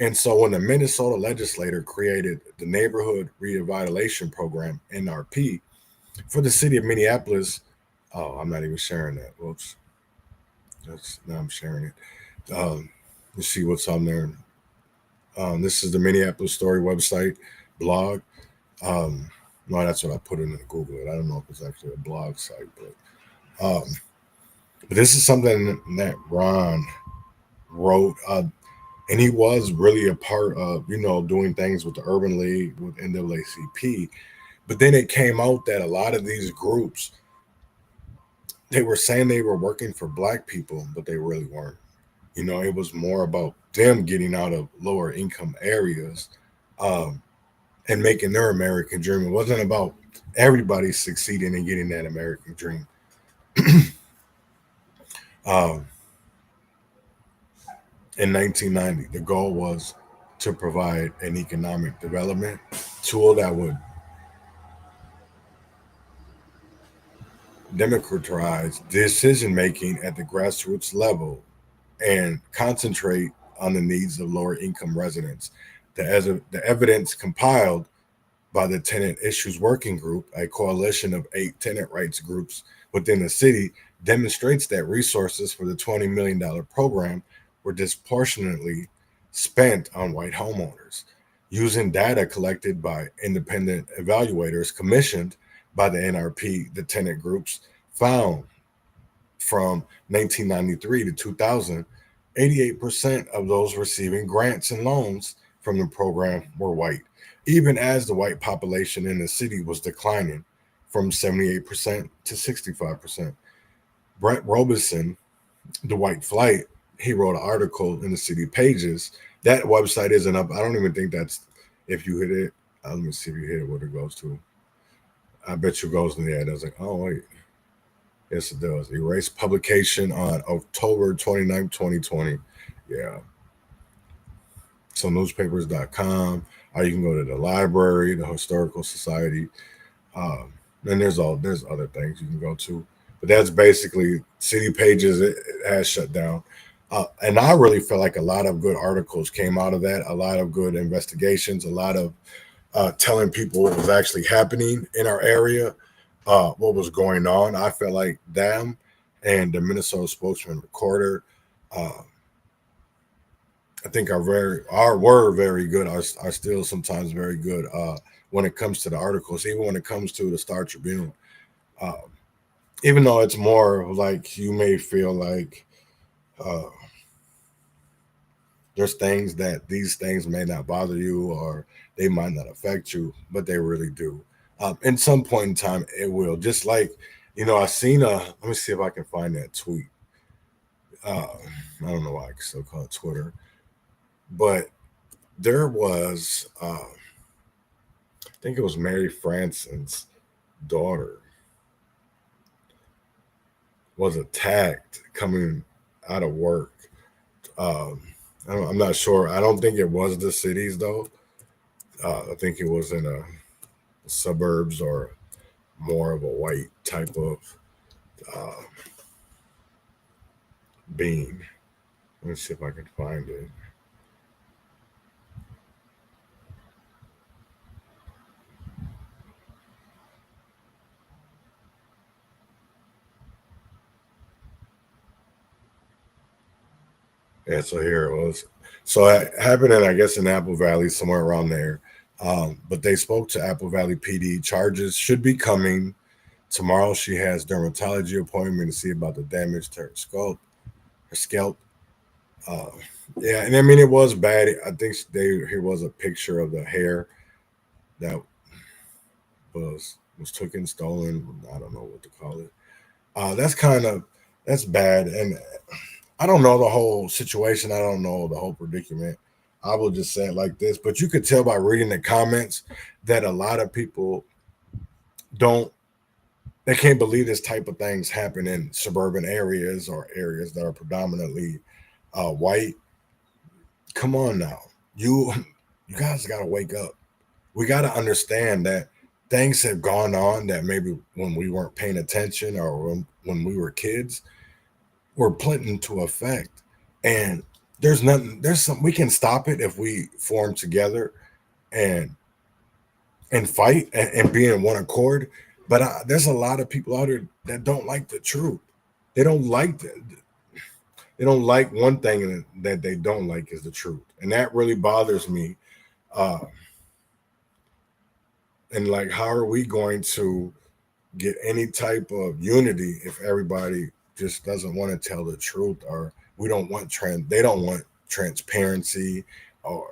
And so when the Minnesota legislature created the Neighborhood Revitalization Program, NRP, for the city of Minneapolis, I'm not even sharing that. Whoops. Now I'm sharing it. Let's see what's on there. This is the Minneapolis Story website, blog. No, that's what I put in Google. I don't know if it's actually a blog site, but this is something that Ron wrote. And he was really a part of, doing things with the Urban League, with NAACP. But then it came out that a lot of these groups, they were saying they were working for black people, but they really weren't. It was more about them getting out of lower income areas and making their American dream. It wasn't about everybody succeeding and getting that American dream. In 1990, the goal was to provide an economic development tool that would democratize decision-making at the grassroots level and concentrate on the needs of lower income residents. The evidence compiled by the Tenant Issues Working Group, a coalition of 8 tenant rights groups within the city, demonstrates that resources for the $20 million program were disproportionately spent on white homeowners. Using data collected by independent evaluators commissioned by the NRP, the tenant groups found from 1993 to 2000, 88% of those receiving grants and loans from the program were white, even as the white population in the city was declining from 78% to 65%. Brent Robeson, The White Flight, he wrote an article in the City Pages. That website isn't up. I don't even think that's, if you hit it, let me see if you hit it, what it goes to. I bet you it goes in the ad. I was like, oh, wait. Yes, it does. Erase publication on October 29th, 2020. Yeah. So newspapers.com, or you can go to the library, the Historical Society. Then there's other things you can go to. But that's basically City Pages. It has shut down. And I really feel like a lot of good articles came out of that, a lot of good investigations, a lot of telling people what was actually happening in our area, what was going on. I felt like them and the Minnesota Spokesman Recorder, I think were very good, are still sometimes very good when it comes to the articles, even when it comes to the Star Tribune. Even though it's more like you may feel like there's these things may not bother you or they might not affect you, but they really do. In some point in time, it will. Just like, I seen let me see if I can find that tweet. I don't know why I still call it Twitter, but there was, I think it was Mary Franson's daughter was attacked coming out of work. I'm not sure. I don't think it was the cities though. I think it was in a suburbs or more of a white type of being. Let me see if I can find it. Yeah, so here it was. So it happened in, I guess, in Apple Valley, somewhere around there. But they spoke to Apple Valley PD. Charges should be coming. Tomorrow she has dermatology appointment to see about the damage to her scalp. Yeah, and I mean, it was bad. I think here was a picture of the hair that was was taken, stolen. I don't know what to call it. That's bad. And I don't know the whole situation. I don't know the whole predicament. I will just say it like this. But you could tell by reading the comments that a lot of people they can't believe this type of things happen in suburban areas or areas that are predominantly white. Come on now. You guys got to wake up. We got to understand that things have gone on that maybe when we weren't paying attention or when we were kids were put into effect. And there's we can stop it if we form together and fight and be in one accord. But there's a lot of people out there that don't like the truth. They don't like they don't like one thing that they don't like is the truth. And that really bothers me. And like, how are we going to get any type of unity if everybody just doesn't want to tell the truth, or they don't want transparency, or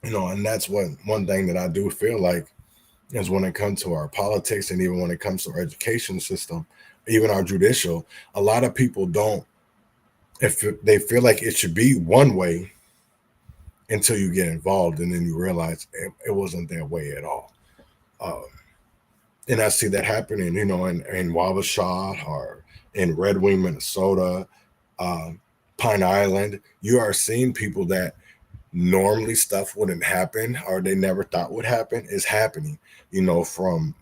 and that's one thing that I do feel like is when it comes to our politics, and even when it comes to our education system, even our judicial, a lot of people don't, if they feel like it should be one way until you get involved, and then you realize it wasn't that way at all. And I see that happening, in Wabasha or in Red Wing, Minnesota, Pine Island. You are seeing people that normally stuff wouldn't happen or they never thought would happen is happening, from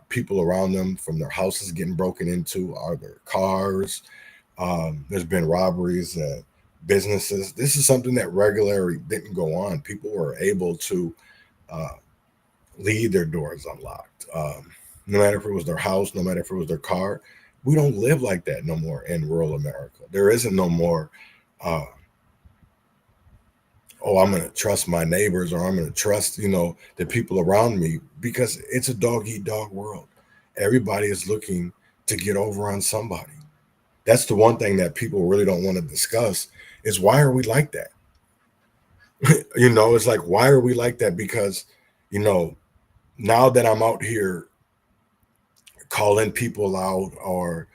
people around them, from their houses getting broken into, or their cars. There's been robberies at businesses. This is something that regularly didn't go on. People were able to leave their doors unlocked, no matter if it was their house, no matter if it was their car. We don't live like that no more in rural America. There isn't no more, I'm going to trust my neighbors, or I'm going to trust, the people around me, because it's a dog-eat-dog world. Everybody is looking to get over on somebody. That's the one thing that people really don't want to discuss, is why are we like that? It's like, why are we like that? Because, now that I'm out here calling people out, or,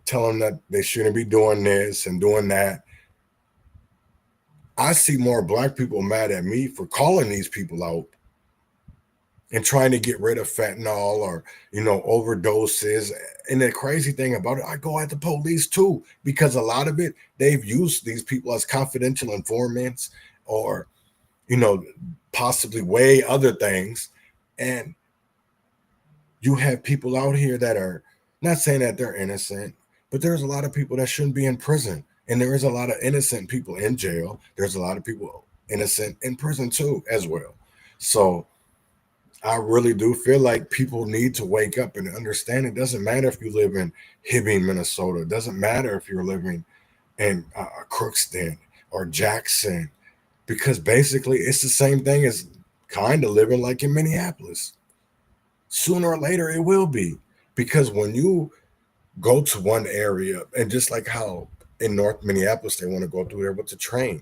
telling that they shouldn't be doing this and doing that, I see more Black people mad at me for calling these people out and trying to get rid of fentanyl or, overdoses. And the crazy thing about it, I go at the police too, because a lot of it, they've used these people as confidential informants, or, possibly weigh other things. And you have people out here that are not saying that they're innocent, but there's a lot of people that shouldn't be in prison. And there is a lot of innocent people in jail. There's a lot of people innocent in prison too, as well. So I really do feel like people need to wake up and understand it doesn't matter if you live in Hibbing, Minnesota. It doesn't matter if you're living in Crookston or Jackson, because basically it's the same thing as kind of living like in Minneapolis. Sooner or later it will be, because when you go to one area, and just like how in North Minneapolis they want to go through there with the train,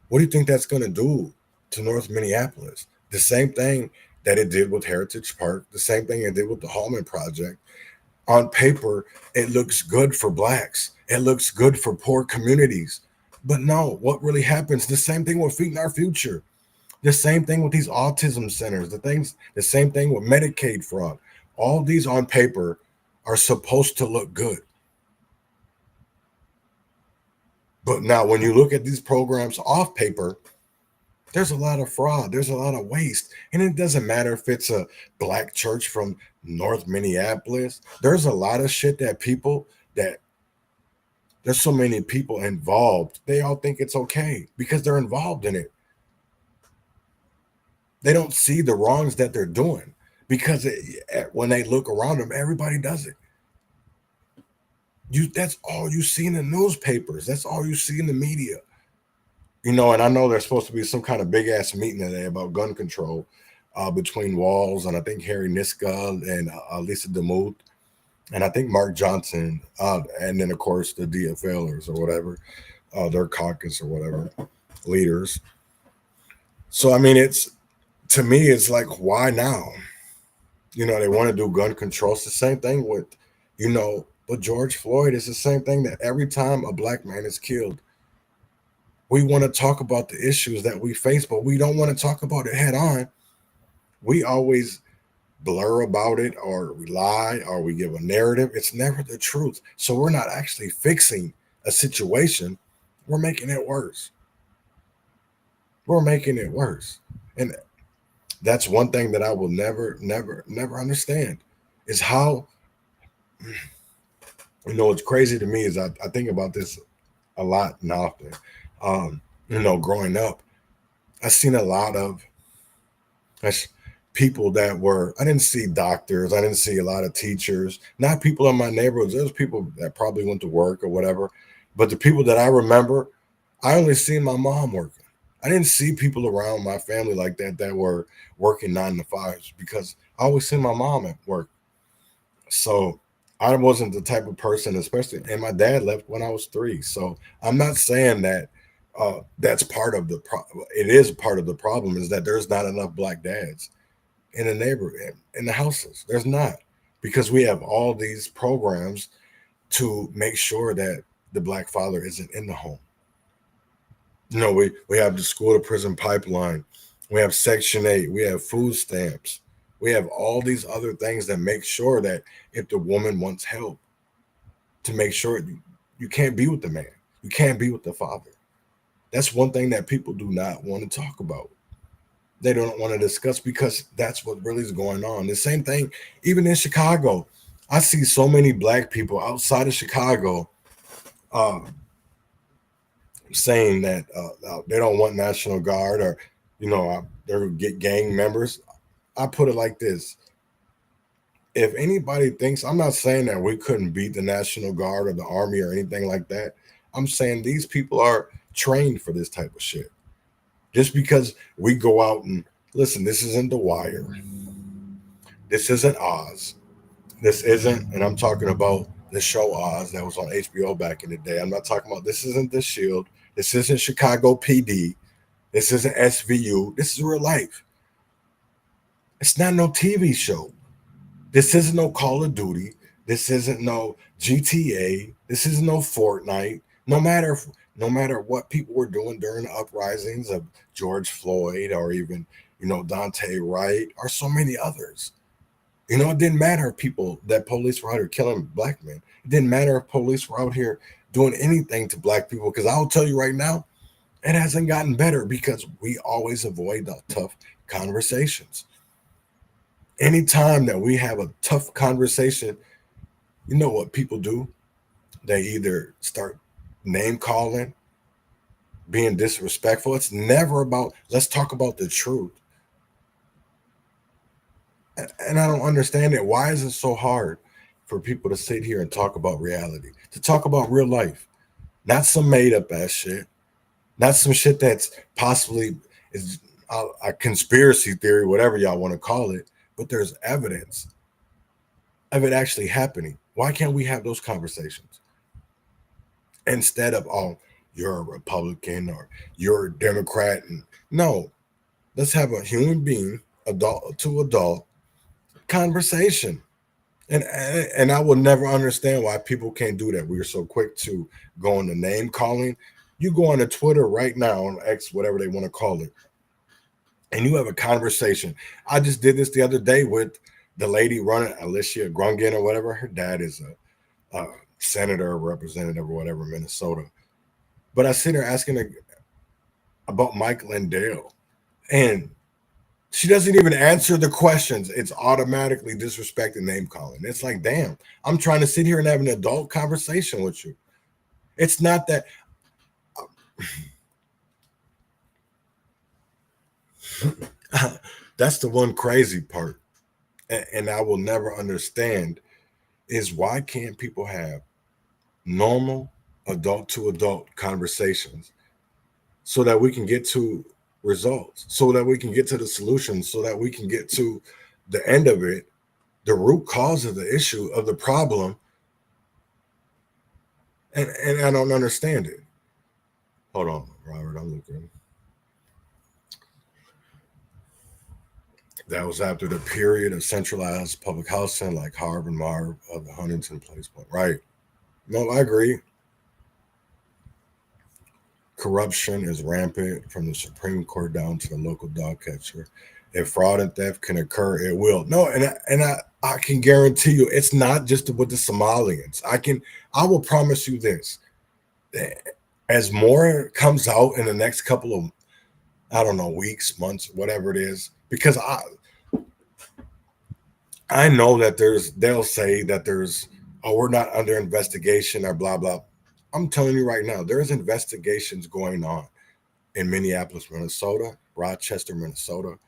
what do you think that's going to do to North Minneapolis? The same thing that it did with Heritage Park, the same thing it did with the Hollman Project. On paper, it looks good for Blacks. It looks good for poor communities. But no, what really happens, the same thing with Feeding Our Future. The same thing with these autism centers, the same thing with Medicaid fraud. All these on paper are supposed to look good. But now when you look at these programs off paper, there's a lot of fraud. There's a lot of waste. And it doesn't matter if it's a Black church from North Minneapolis. There's a lot of shit that there's so many people involved. They all think it's okay because they're involved in it. They don't see the wrongs that they're doing, because when they look around them, everybody does it. That's all you see in the newspapers. That's all you see in the media. And I know there's supposed to be some kind of big ass meeting today about gun control between Walls and I think Harry Niska and Lisa DeMuth, and I think Mark Johnson, and then of course the DFLers or whatever, their caucus or whatever leaders. So I mean, to me, it's like, why now? They want to do gun control. It's the same thing with, but George Floyd is the same thing, that every time a black man is killed, we want to talk about the issues that we face, but we don't want to talk about it head on. We always blur about it, or we lie, or we give a narrative. It's never the truth. So we're not actually fixing a situation. We're making it worse. We're making it worse. And that's one thing that I will never, never, never understand, is how, what's crazy to me is I think about this a lot and often. Growing up, I seen a lot of people that I didn't see doctors, I didn't see a lot of teachers, not people in my neighborhoods. There's people that probably went to work or whatever, but the people that I remember, I only seen my mom working. I didn't see people around my family like that were working 9 to 5s, because I always seen my mom at work. So I wasn't the type of person, especially, and my dad left when I was 3. So I'm not saying that that's part of the problem. It is part of the problem, is that there's not enough black dads in the neighborhood, in the houses. There's not, because we have all these programs to make sure that the black father isn't in the home. We have the school to prison pipeline, we have Section 8, we have food stamps, we have all these other things that make sure that if the woman wants help, to make sure you can't be with the man, you can't be with the father. That's one thing that people do not want to talk about. They don't want to discuss, because that's what really is going on. The same thing, even in Chicago, I see so many black people outside of Chicago saying that they don't want National Guard, or they're get gang members. I put it like this: if anybody thinks, I'm not saying that we couldn't beat the National Guard or the Army or anything like that. I'm saying these people are trained for this type of shit. Just because we go out and listen, this isn't The Wire, this isn't Oz, this isn't, and I'm talking about the show Oz that was on HBO back in the day. I'm not talking about, this isn't The Shield, this isn't Chicago PD, this isn't SVU, this is real life. It's not no TV show. This isn't no Call of Duty. This isn't no GTA. This isn't no Fortnite. No matter what people were doing during the uprisings of George Floyd, or even, Dante Wright, or so many others. It didn't matter if police were out here killing black men. It didn't matter if police were out here doing anything to black people, because I'll tell you right now, it hasn't gotten better, because we always avoid the tough conversations. Anytime that we have a tough conversation, you know what people do? They either start name calling, being disrespectful. It's never about, let's talk about the truth. And I don't understand it. Why is it so hard for people to sit here and talk about reality, to talk about real life, not some made up ass shit, not some shit that's possibly is a conspiracy theory, whatever y'all want to call it, but there's evidence of it actually happening. Why can't we have those conversations instead of, oh, you're a Republican or you're a Democrat? And no, let's have a human being, adult to adult conversation. And I will never understand why people can't do that. We're so quick to go on the name calling. You go on to Twitter right now, on X, whatever they want to call it, and you have a conversation. I just did this the other day with the lady running, Alicia Grungen or whatever. Her dad is a senator or representative or whatever, Minnesota. But I sit there asking her about Mike Lindell, and she doesn't even answer the questions. It's automatically disrespect and name calling. It's like, damn, I'm trying to sit here and have an adult conversation with you. It's not that. That's the one crazy part. And I will never understand is, why can't people have normal adult to adult conversations so that we can get to results, so that we can get to the solutions, so that we can get to the end of it, the root cause of the issue, of the problem. And I don't understand it. Hold on, Robert, I'm looking. That was after the period of centralized public housing like Harv and Marv of the Huntington Place Point. Right. No, I agree. Corruption is rampant from the Supreme Court down to the local dog catcher. If fraud and theft can occur, it will. No, I can guarantee you it's not just with the Somalians. I will promise you this. As more comes out in the next couple of, I don't know, weeks, months, whatever it is, because I know that they'll say that we're not under investigation or blah, blah. I'm telling you right now, there's investigations going on in Minneapolis, Minnesota, Rochester, Minnesota,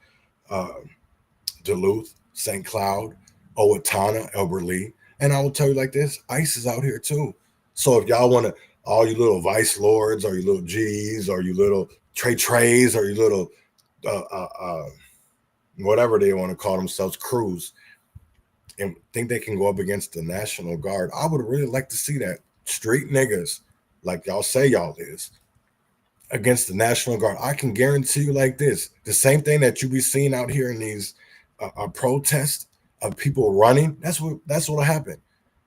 Duluth, St. Cloud, Owatonna, Elbert Lee. And I will tell you like this, ICE is out here too. So if y'all want to, all you little vice lords or you little G's or you little Trays or you little whatever they want to call themselves, crews, and think they can go up against the National Guard, I would really like to see that. Street niggas, like y'all say y'all is, against the National Guard. I can guarantee you like this, the same thing that you be seeing out here in these protests of people running, that's what'll happen.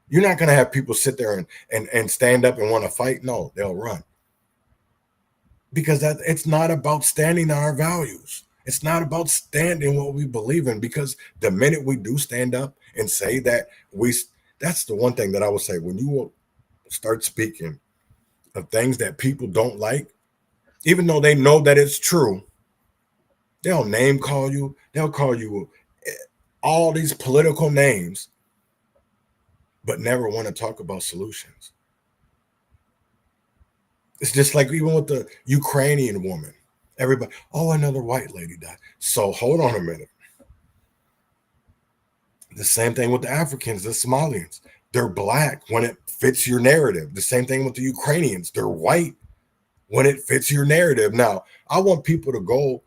You're not going to have people sit there and stand up and want to fight. No, they'll run. Because it's not about standing our values. It's not about standing what we believe in, because the minute we do stand up and say that that's the one thing that I would say, when you start speaking of things that people don't like, even though they know that it's true, they'll name call you. They'll call you all these political names, but never want to talk about solutions. It's just like even with the Ukrainian woman, everybody, oh, another white lady died. So hold on a minute. The same thing with the Africans, the Somalians. They're black when it fits your narrative. The same thing with the Ukrainians. They're white when it fits your narrative. Now, I want people to go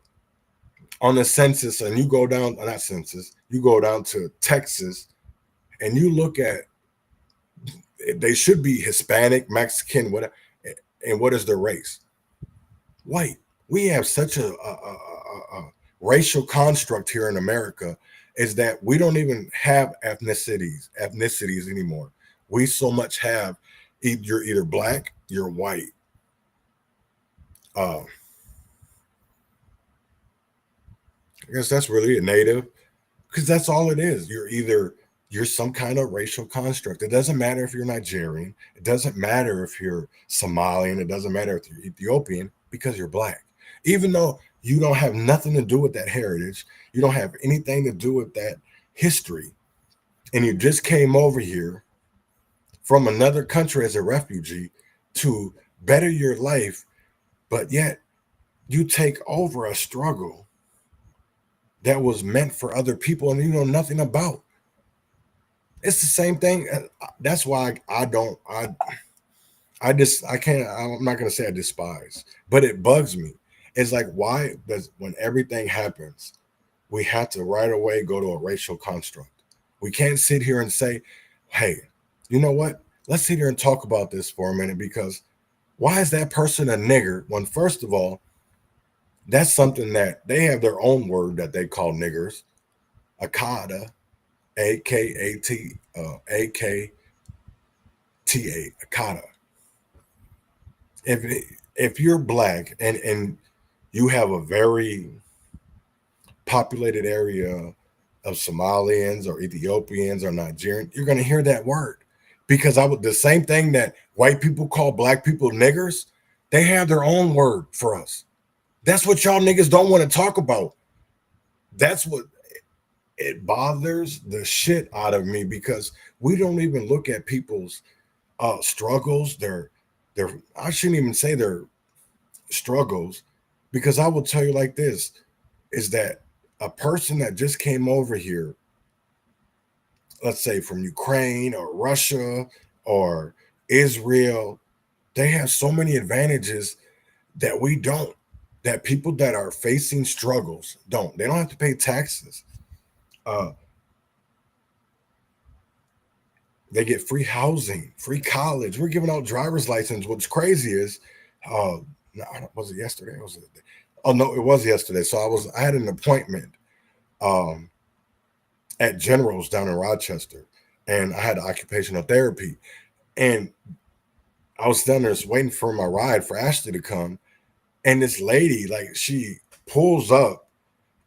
on the census and you go down, not census, you go down to Texas and you look at, they should be Hispanic, Mexican, whatever. And what is their race? White. We have such a racial construct here in America, is that we don't even have ethnicities anymore. We so much have you're either black, you're white. I guess that's really a native, because that's all it is. You're some kind of racial construct. It doesn't matter if you're Nigerian. It doesn't matter if you're Somalian. It doesn't matter if you're Ethiopian, because you're black. Even though you don't have nothing to do with that heritage, you don't have anything to do with that history, and you just came over here from another country as a refugee to better your life, but yet you take over a struggle that was meant for other people and you know nothing about. It's the same thing. That's why I'm not going to say I despise, but it bugs me. It's like, why does, when everything happens, we have to right away go to a racial construct? We can't sit here and say, hey, you know what? Let's sit here and talk about this for a minute, because why is that person a nigger when, first of all, that's something that they have their own word that they call niggers, Akata, A-K-A-T, A-K-T-A, Akata. If you're black and you have a very populated area of Somalians or Ethiopians or Nigerian, you're going to hear that word, because the same thing that white people call black people niggers, they have their own word for us. That's what y'all niggas don't want to talk about. That's what it bothers the shit out of me, because we don't even look at people's struggles. I shouldn't even say their struggles, because I will tell you like this, is that a person that just came over here, let's say from Ukraine or Russia or Israel, they have so many advantages that we don't, that people that are facing struggles don't. They don't have to pay taxes. They get free housing, free college. We're giving out driver's license. What's crazy is, was it yesterday? Oh no, it was yesterday. So I had an appointment um, at General's down in Rochester, and I had occupational therapy, and I was down there just waiting for my ride for Ashley to come, and this lady, like, she pulls up,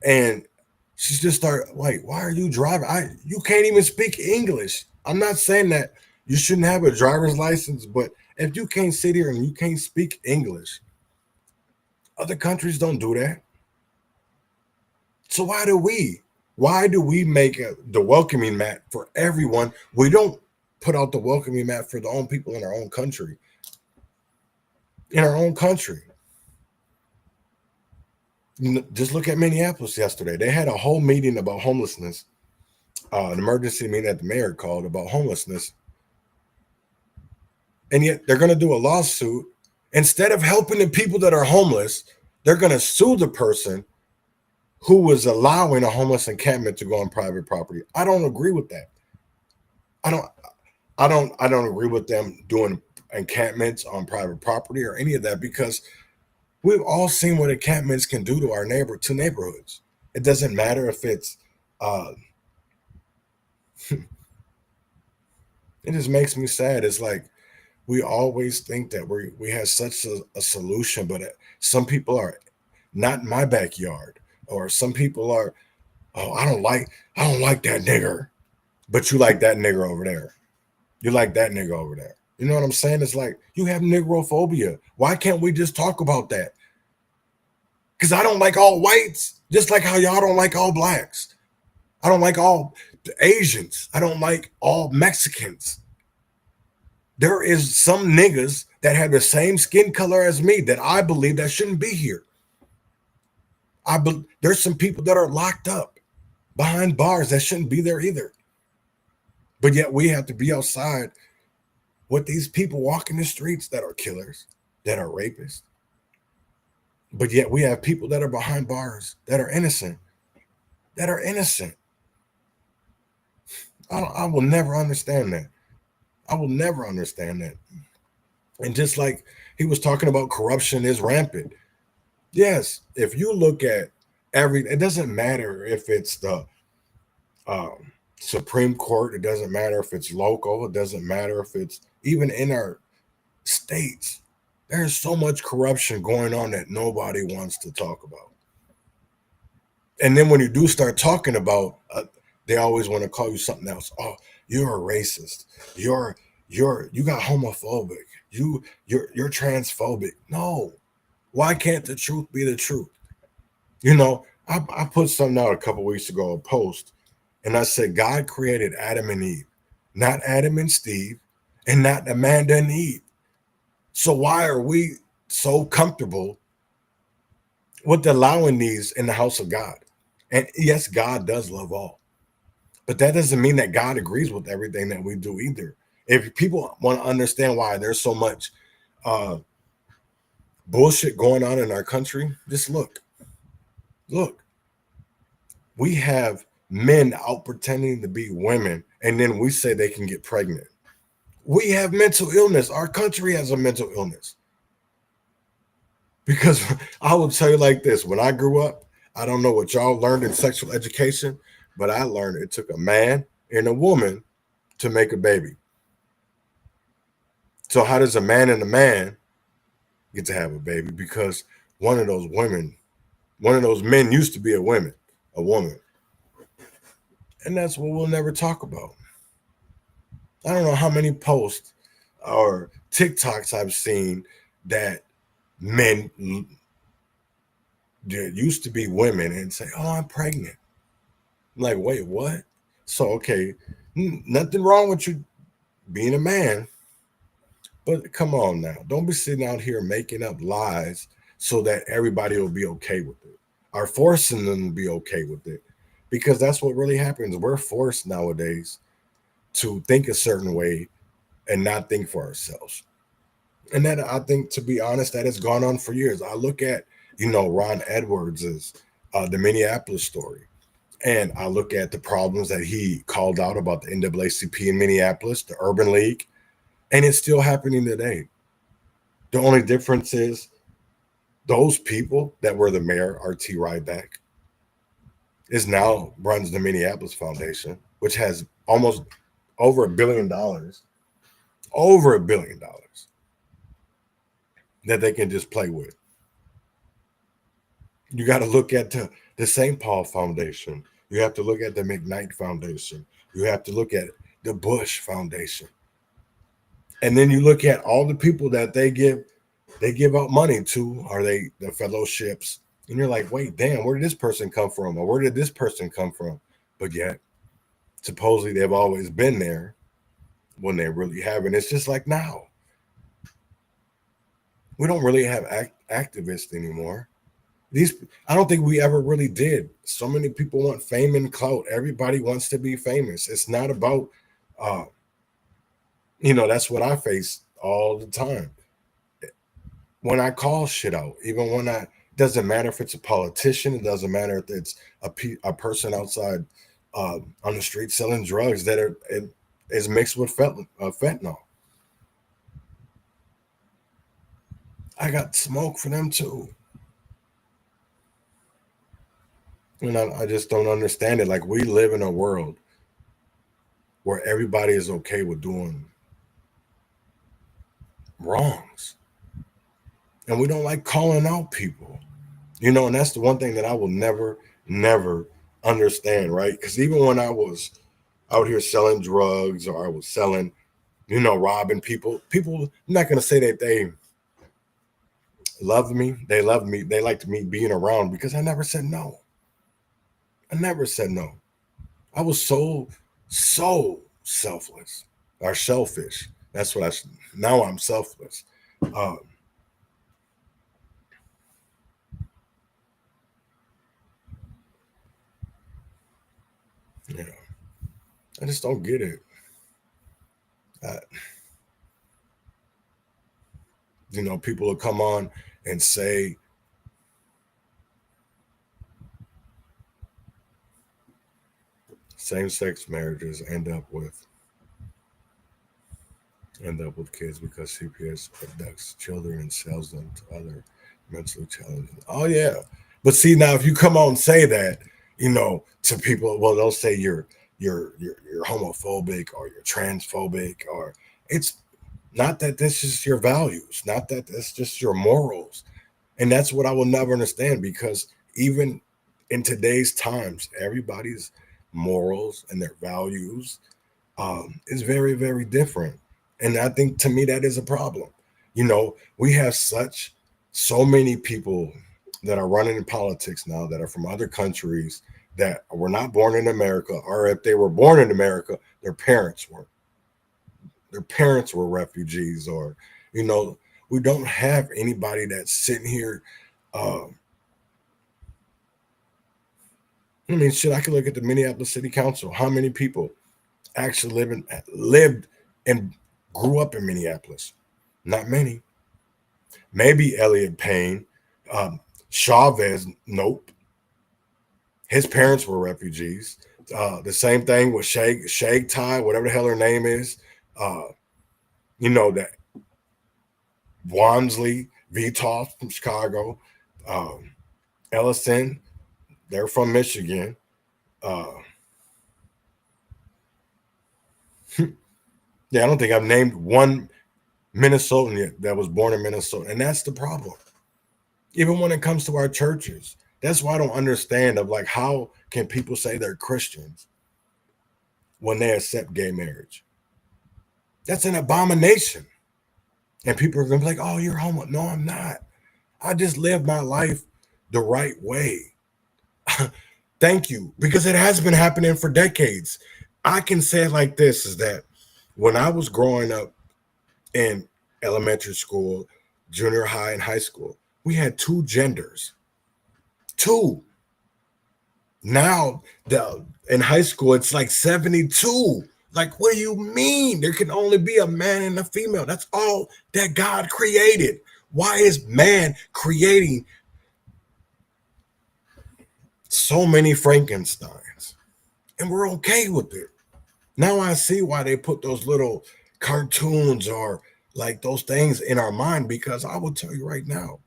and she's just start like, "Why are you driving? You can't even speak English." I'm not saying that you shouldn't have a driver's license, but if you can't sit here and you can't speak English, other countries don't do that. So why do we? Why do we make the welcoming mat for everyone? We don't put out the welcoming mat for the own people in our own country. In our own country. Just look at Minneapolis yesterday. They had a whole meeting about homelessness, an emergency meeting that the mayor called about homelessness. And yet they're going to do a lawsuit. Instead of helping the people that are homeless, they're going to sue the person who was allowing a homeless encampment to go on private property. I don't agree with that. I don't agree with them doing encampments on private property or any of that, because we've all seen what encampments can do to our neighborhoods. It doesn't matter if it's it just makes me sad. It's like we always think that we have such a solution, but some people are not in my backyard, or some people are, oh, I don't like that nigger, but you like that nigger over there. You like that nigga over there. You know what I'm saying? It's like you have nigrophobia. Why can't we just talk about that? Because I don't like all whites, just like how y'all don't like all blacks. I don't like all Asians. I don't like all Mexicans. There is some niggas that have the same skin color as me that I believe that shouldn't be here. There's some people that are locked up behind bars that shouldn't be there either. But yet we have to be outside with these people walking the streets that are killers, that are rapists. But yet we have people that are behind bars that are innocent. I will never understand that. I will never understand that. And just like he was talking about, corruption is rampant. Yes, if you look at it doesn't matter if it's the Supreme Court, it doesn't matter if it's local, it doesn't matter if it's even in our states. There's so much corruption going on that nobody wants to talk about. And then when you do start talking about, they always want to call you something else. Oh, you're a racist. You got homophobic. You're transphobic. No. Why can't the truth be the truth? You know, I put something out a couple weeks ago, a post, and I said, God created Adam and Eve, not Adam and Steve, and not Amanda and Eve. So why are we so comfortable with allowing these in the house of God? And yes, God does love all, but that doesn't mean that God agrees with everything that we do either. If people want to understand why there's so much bullshit going on in our country, just look. We have men out pretending to be women, and then we say they can get pregnant. We have mental illness. Our country has a mental illness. Because I will tell you like this, when I grew up, I don't know what y'all learned in sexual education, but I learned it took a man and a woman to make a baby. So how does a man and a man get to have a baby? Because one of those men used to be a woman. And that's what we'll never talk about. I don't know how many posts or TikToks I've seen that men that used to be women and say, oh, I'm pregnant. I'm like, wait, what? So, okay, nothing wrong with you being a man, but come on now. Don't be sitting out here making up lies so that everybody will be okay with it, or forcing them to be okay with it, because that's what really happens. We're forced nowadays to think a certain way and not think for ourselves. And that, I think, to be honest, that has gone on for years. I look at, Ron Edwards's the Minneapolis story, and I look at the problems that he called out about the NAACP in Minneapolis, the Urban League, and it's still happening today. The only difference is those people that were the mayor are T. Ryback. is now runs the Minneapolis Foundation, which has almost over $1 billion, over $1 billion that they can just play with. You got to look at the St. Paul Foundation. You have to look at the McKnight Foundation. You have to look at the Bush Foundation. And then you look at all the people that they give out money to, or the fellowships, and you're like, wait, damn, where did this person come from? Or where did this person come from? But yet, supposedly they've always been there when they really haven't. It's just like now. We don't really have activists anymore. I don't think we ever really did. So many people want fame and clout. Everybody wants to be famous. It's not about, that's what I face all the time. When I call shit out, even when doesn't matter if it's a politician, it doesn't matter if it's a person outside on the street selling drugs that is mixed with fentanyl. I got smoke for them too. And I just don't understand it. Like, we live in a world where everybody is okay with doing wrongs. And we don't like calling out people. And that's the one thing that I will never, never understand, right? Because even when I was out here selling drugs, or I was selling, robbing people, I'm not going to say that they loved me. They loved me. They liked me being around, because I never said no. I never said no. I was so selfless, or selfish. That's what now I'm selfless. Yeah. I just don't get it. People will come on and say, same-sex marriages end up with kids because CPS abducts children and sells them to other mentally challenged. Oh yeah, but see, now if you come on and say that, to people, well, they'll say you're homophobic, or you're transphobic, or it's not that this is your values, not that that's just your morals. And that's what I will never understand, because even in today's times, everybody's morals and their values is very, very different. And I think, to me, that is a problem. We have so many people that are running in politics now that are from other countries that were not born in America, or if they were born in America, their parents were refugees, or, we don't have anybody that's sitting here. I could look at the Minneapolis City Council. How many people actually lived and grew up in Minneapolis? Not many. Maybe Elliot Payne. Chavez, nope. His parents were refugees. The same thing with Shag Ty, whatever the hell her name is. That Wansley, Vitoff from Chicago, Ellison, they're from Michigan. Yeah, I don't think I've named one Minnesotan yet that was born in Minnesota. And that's the problem. Even when it comes to our churches, that's why I don't understand how can people say they're Christians when they accept gay marriage? That's an abomination. And people are going to be like, oh, you're homo. No, I'm not. I just live my life the right way. Thank you. Because it has been happening for decades. I can say it like this, is that when I was growing up in elementary school, junior high, and high school, we had 2 genders. 2. Now, in high school, it's like 72. Like, what do you mean? There can only be a man and a female. That's all that God created. Why is man creating so many Frankensteins? And we're okay with it. Now I see why they put those little cartoons or like those things in our mind, because I will tell you right now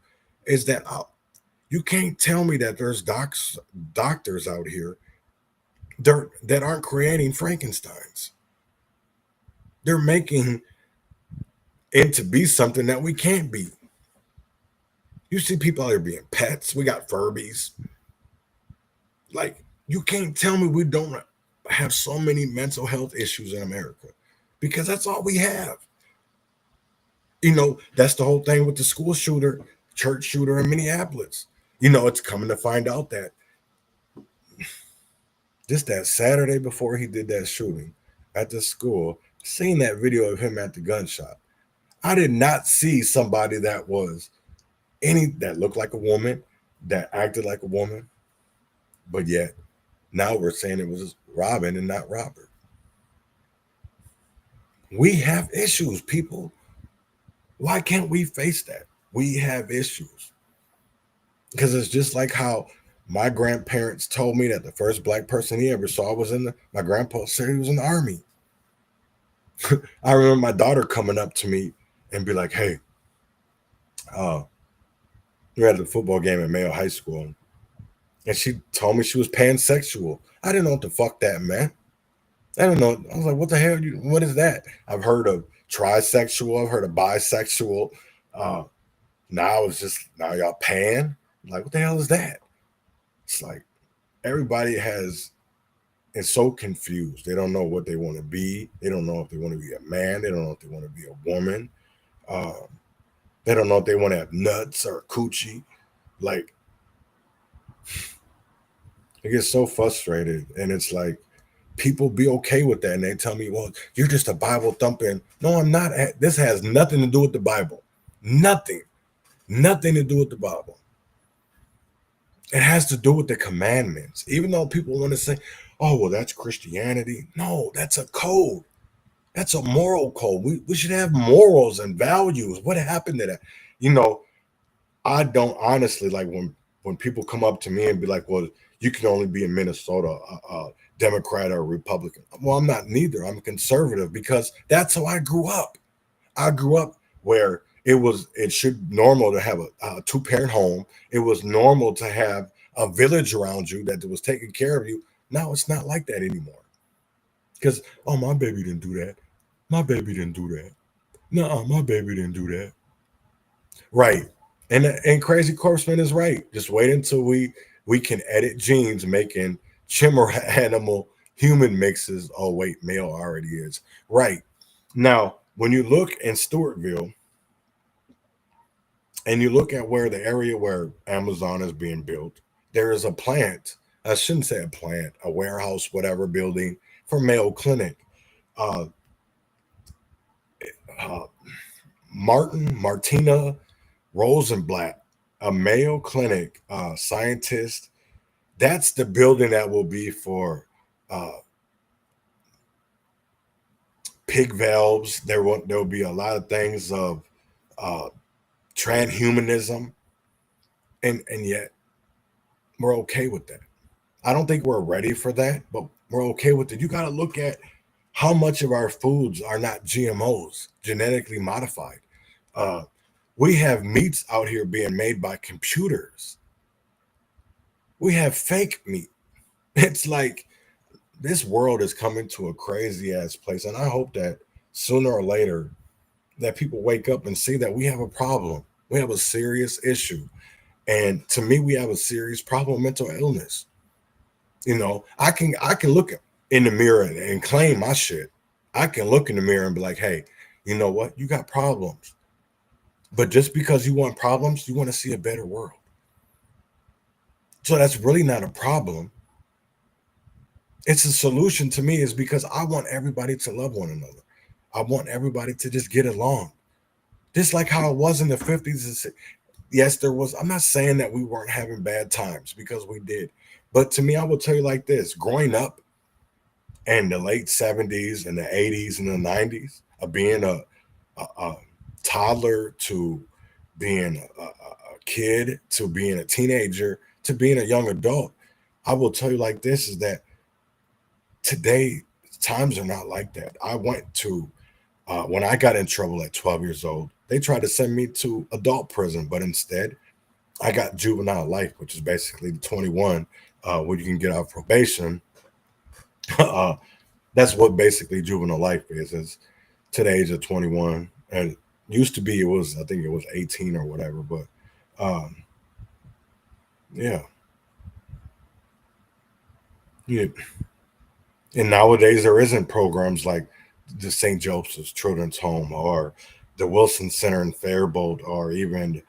is that You can't tell me that there's doctors out here that aren't creating Frankensteins. They're making it to be something that we can't be. You see people out here being pets. We got Furbies. Like, you can't tell me we don't have so many mental health issues in America, because that's all we have. You know, that's the whole thing with the school shooter, church shooter in Minneapolis. You know, it's coming to find out that just that Saturday before he did that shooting at the school, seeing that video of him at the gun shop, I did not see somebody that looked like a woman, that acted like a woman, but yet now we're saying it was Robin and not Robert. We have issues, people. Why can't we face that? We have issues. Because it's just like how my grandparents told me that the first black person he ever saw was my grandpa said he was in the Army. I remember my daughter coming up to me and be like, hey, we had a football game at Mayo High School, and she told me she was pansexual. I didn't know what the fuck that meant. I don't know. I was like, what the hell? What is that? I've heard of trisexual. I've heard of bisexual. Now y'all pan. I'm like, what the hell is that? It's like everybody is so confused. They don't know what they want to be. They don't know if they want to be a man. They don't know if they want to be a woman. They don't know if they want to have nuts or coochie. Like, I get so frustrated, and it's like people be okay with that, and they tell me, well, you're just a Bible thumping. No, I'm not. This has nothing to do with the Bible. Nothing to do with the Bible. It has to do with the commandments. Even though people want to say, oh, well, that's Christianity. No, that's a code. That's a moral code. We should have morals and values. What happened to that? You know, I don't honestly like when people come up to me and be like, well, you can only be in Minnesota, a Democrat or a Republican. Well, I'm not neither. I'm a conservative, because that's how I grew up. I grew up where it should normal to have a two-parent home. It was normal to have a village around you that was taking care of you. Now it's not like that anymore. Because, oh, my baby didn't do that. My baby didn't do that. No, my baby didn't do that. Right. And Crazy Corpseman is right. Just wait until we can edit genes making chimera animal human mixes. Oh, wait, male already is. Right. Now, when you look in Stewartville and you look at where the area where Amazon is being built, there is a plant. I shouldn't say a plant, a warehouse, whatever building for Mayo Clinic. Martina Rosenblatt, a Mayo Clinic scientist. That's the building that will be for pig valves. There will be a lot of things of transhumanism, and yet we're okay with that. I don't think we're ready for that, but we're okay with it. You got to look at how much of our foods are not GMOs, genetically modified. We have meats out here being made by computers. We have fake meat. It's like this world is coming to a crazy ass place. And I hope that sooner or later that people wake up and see that we have a problem. We have a serious issue. And to me, we have a serious problem with mental illness. You know, I can look in the mirror and claim my shit. I can look in the mirror and be like, hey, you know what? You got problems. But just because you want problems, you want to see a better world. So that's really not a problem. It's a solution to me, is because I want everybody to love one another. I want everybody to just get along. Just like how it was in the 50s. Yes, there was. I'm not saying that we weren't having bad times, because we did. But to me, I will tell you like this. Growing up in the late 70s and the 80s and the 90s, of being a toddler to being a kid to being a teenager to being a young adult, I will tell you like this, is that today times are not like that. I went to when I got in trouble at 12 years old, they tried to send me to adult prison, but instead I got juvenile life, which is basically the 21, where you can get out of probation. That's what basically juvenile life is to the age of 21. And used to be, I think it was 18 or whatever, but yeah. And nowadays there isn't programs like the St. Joseph's Children's Home or the Wilson Center in Faribault, or even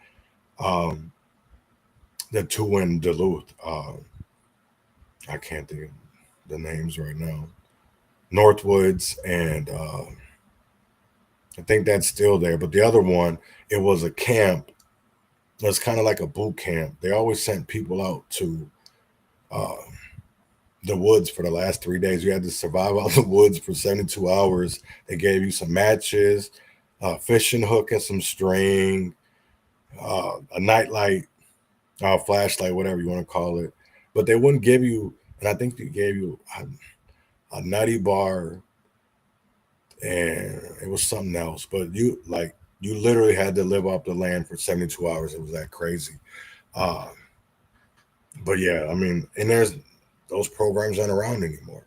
the two in Duluth. I can't think of the names right now. Northwoods, and I think that's still there. But the other one, it was a camp. It was kind of like a boot camp. They always sent people out to the woods for the last 3 days. You had to survive out in the woods for 72 hours. They gave you some matches, a fishing hook and some string, a nightlight, flashlight, whatever you want to call it. But they wouldn't give you, and I think they gave you a nutty bar, and it was something else. But you literally had to live off the land for 72 hours. It was that crazy. But yeah, I mean, and those programs aren't around anymore.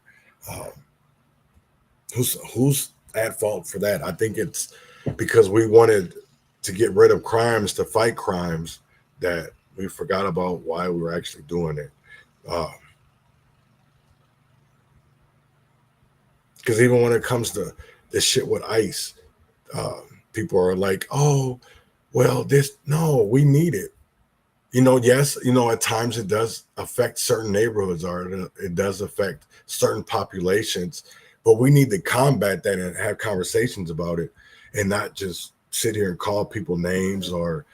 Who's at fault for that? I think it's because we wanted to get rid of crimes to fight crimes that we forgot about why we were actually doing it. Because even when it comes to this shit with ICE, people are like, oh, well, we need it. Yes, at times it does affect certain neighborhoods, or it does affect certain populations, but we need to combat that and have conversations about it, and not just sit here and call people names or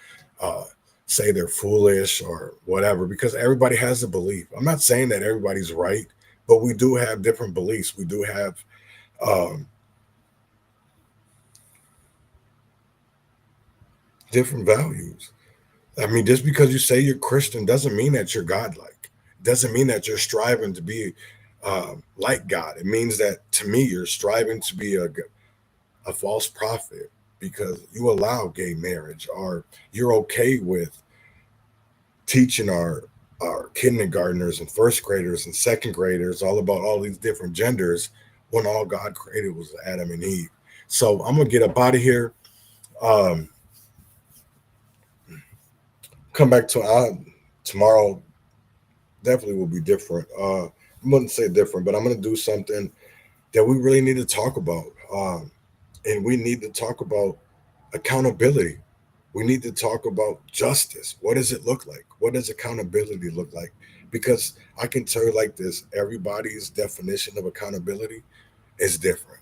say they're foolish or whatever, because everybody has a belief. I'm not saying that everybody's right, but we do have different beliefs. We do have different values. I mean, just because you say you're Christian doesn't mean that you're godlike. It doesn't mean that you're striving to be like God. It means that, to me, you're striving to be a false prophet because you allow gay marriage, or you're okay with teaching our kindergartners and first graders and second graders all about all these different genders when all God created was Adam and Eve. So I'm going to get up out of here. Come back to tomorrow. Definitely will be different. I wouldn't say different, but I'm going to do something that we really need to talk about. And we need to talk about accountability. We need to talk about justice. What does it look like? What does accountability look like? Because I can tell you like this, everybody's definition of accountability is different.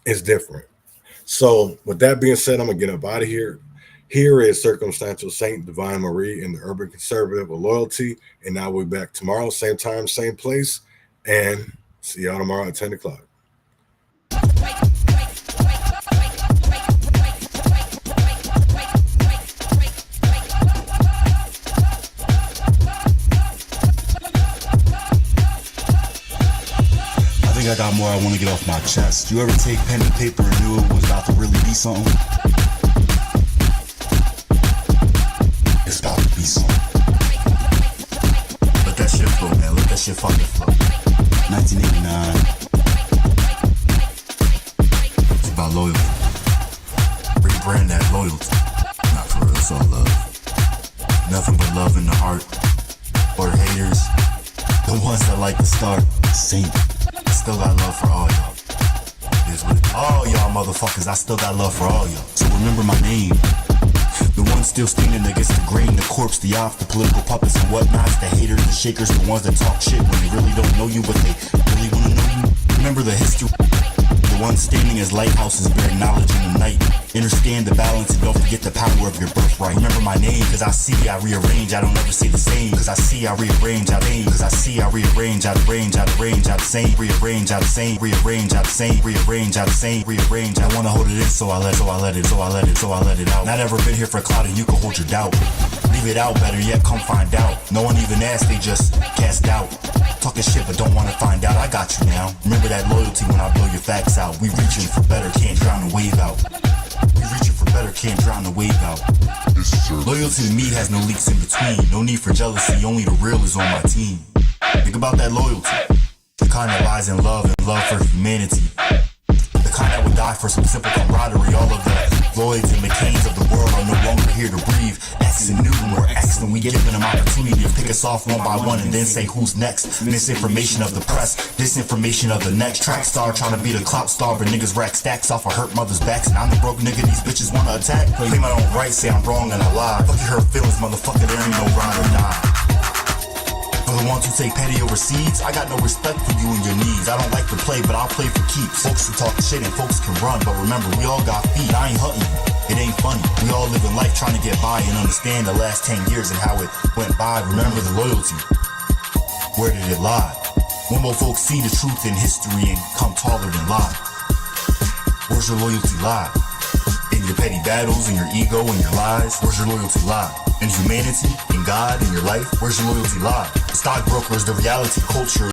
It's different. So with that being said, I'm going to get up out of here. Here is Circumstantial Saint Divine Marie and the Urban Conservative of Loyalty. And now we'll be back tomorrow, same time, same place. And see y'all tomorrow at 10 o'clock. I got more I want to get off my chest. You ever take pen and paper and knew it was about to really be something? It's about to be something. Let that shit flow, man. Let that shit fucking flow. 1989. It's about loyalty. Rebrand that loyalty. Not for real, it's all love. Nothing but love in the heart. Or the haters. The ones that like to start. Saint. Still got love for all y'all. All y'all motherfuckers, I still got love for all y'all. So remember my name. The ones still standing against the grain, the corpse, the off, the political puppets and whatnots, the haters, the shakers, the ones that talk shit when they really don't know you, but they really want to know you. Remember the history. The ones standing as lighthouses bearing knowledge in the night. Understand the balance and don't forget the power of your birthright. Remember my name, cause I see, I rearrange, I don't ever say the same. Cause I see, I rearrange, I aim. Cause I see, I rearrange, I arrange, I arrange, I the same. Rearrange, I the same. Rearrange, I the same. Rearrange, I the same. Rearrange, I wanna hold it in, so I let it out. Not ever been here for clout and you can hold your doubt. Leave it out, better yet, come find out. No one even asked, they just cast doubt. Talking shit but don't wanna find out, I got you now. Remember that loyalty when I blow your facts out. We reaching for better, can't drown the wave out. We reaching for better, can't drown the wave out. Loyalty to me has no leaks in between. No need for jealousy, only the real is on my team. Think about that loyalty. The kind that lies in love and love for humanity. The kind that would die for some simple camaraderie. All of the Lloyds and McCains of the world are no longer here to breathe. X and Newton were excellent. We giving them opportunity to pick us off one by one and then say who's next. Misinformation of the press, disinformation of the next. Track star trying to be the clout star, but niggas rack stacks off of hurt mothers' backs. And I'm the broke nigga these bitches wanna attack. Claim I don't right, say I'm wrong and I lie. Fuck your hurt feelings, motherfucker, there ain't no rhyme or die. For the ones who take petty overseas, I got no respect for you and your needs. I don't like to play, but I'll play for keeps. Folks who talk shit and folks can run, but remember, we all got feet. I ain't hunting you. It ain't funny. We all live in life trying to get by and understand the last 10 years and how it went by. Remember the loyalty. Where did it lie? When will folks see the truth in history and come taller than life? Where's your loyalty lie? In your petty battles, in your ego, in your lies? Where's your loyalty lie? In humanity, in God, in your life? Where's your loyalty lie? The stockbrokers, the reality culture.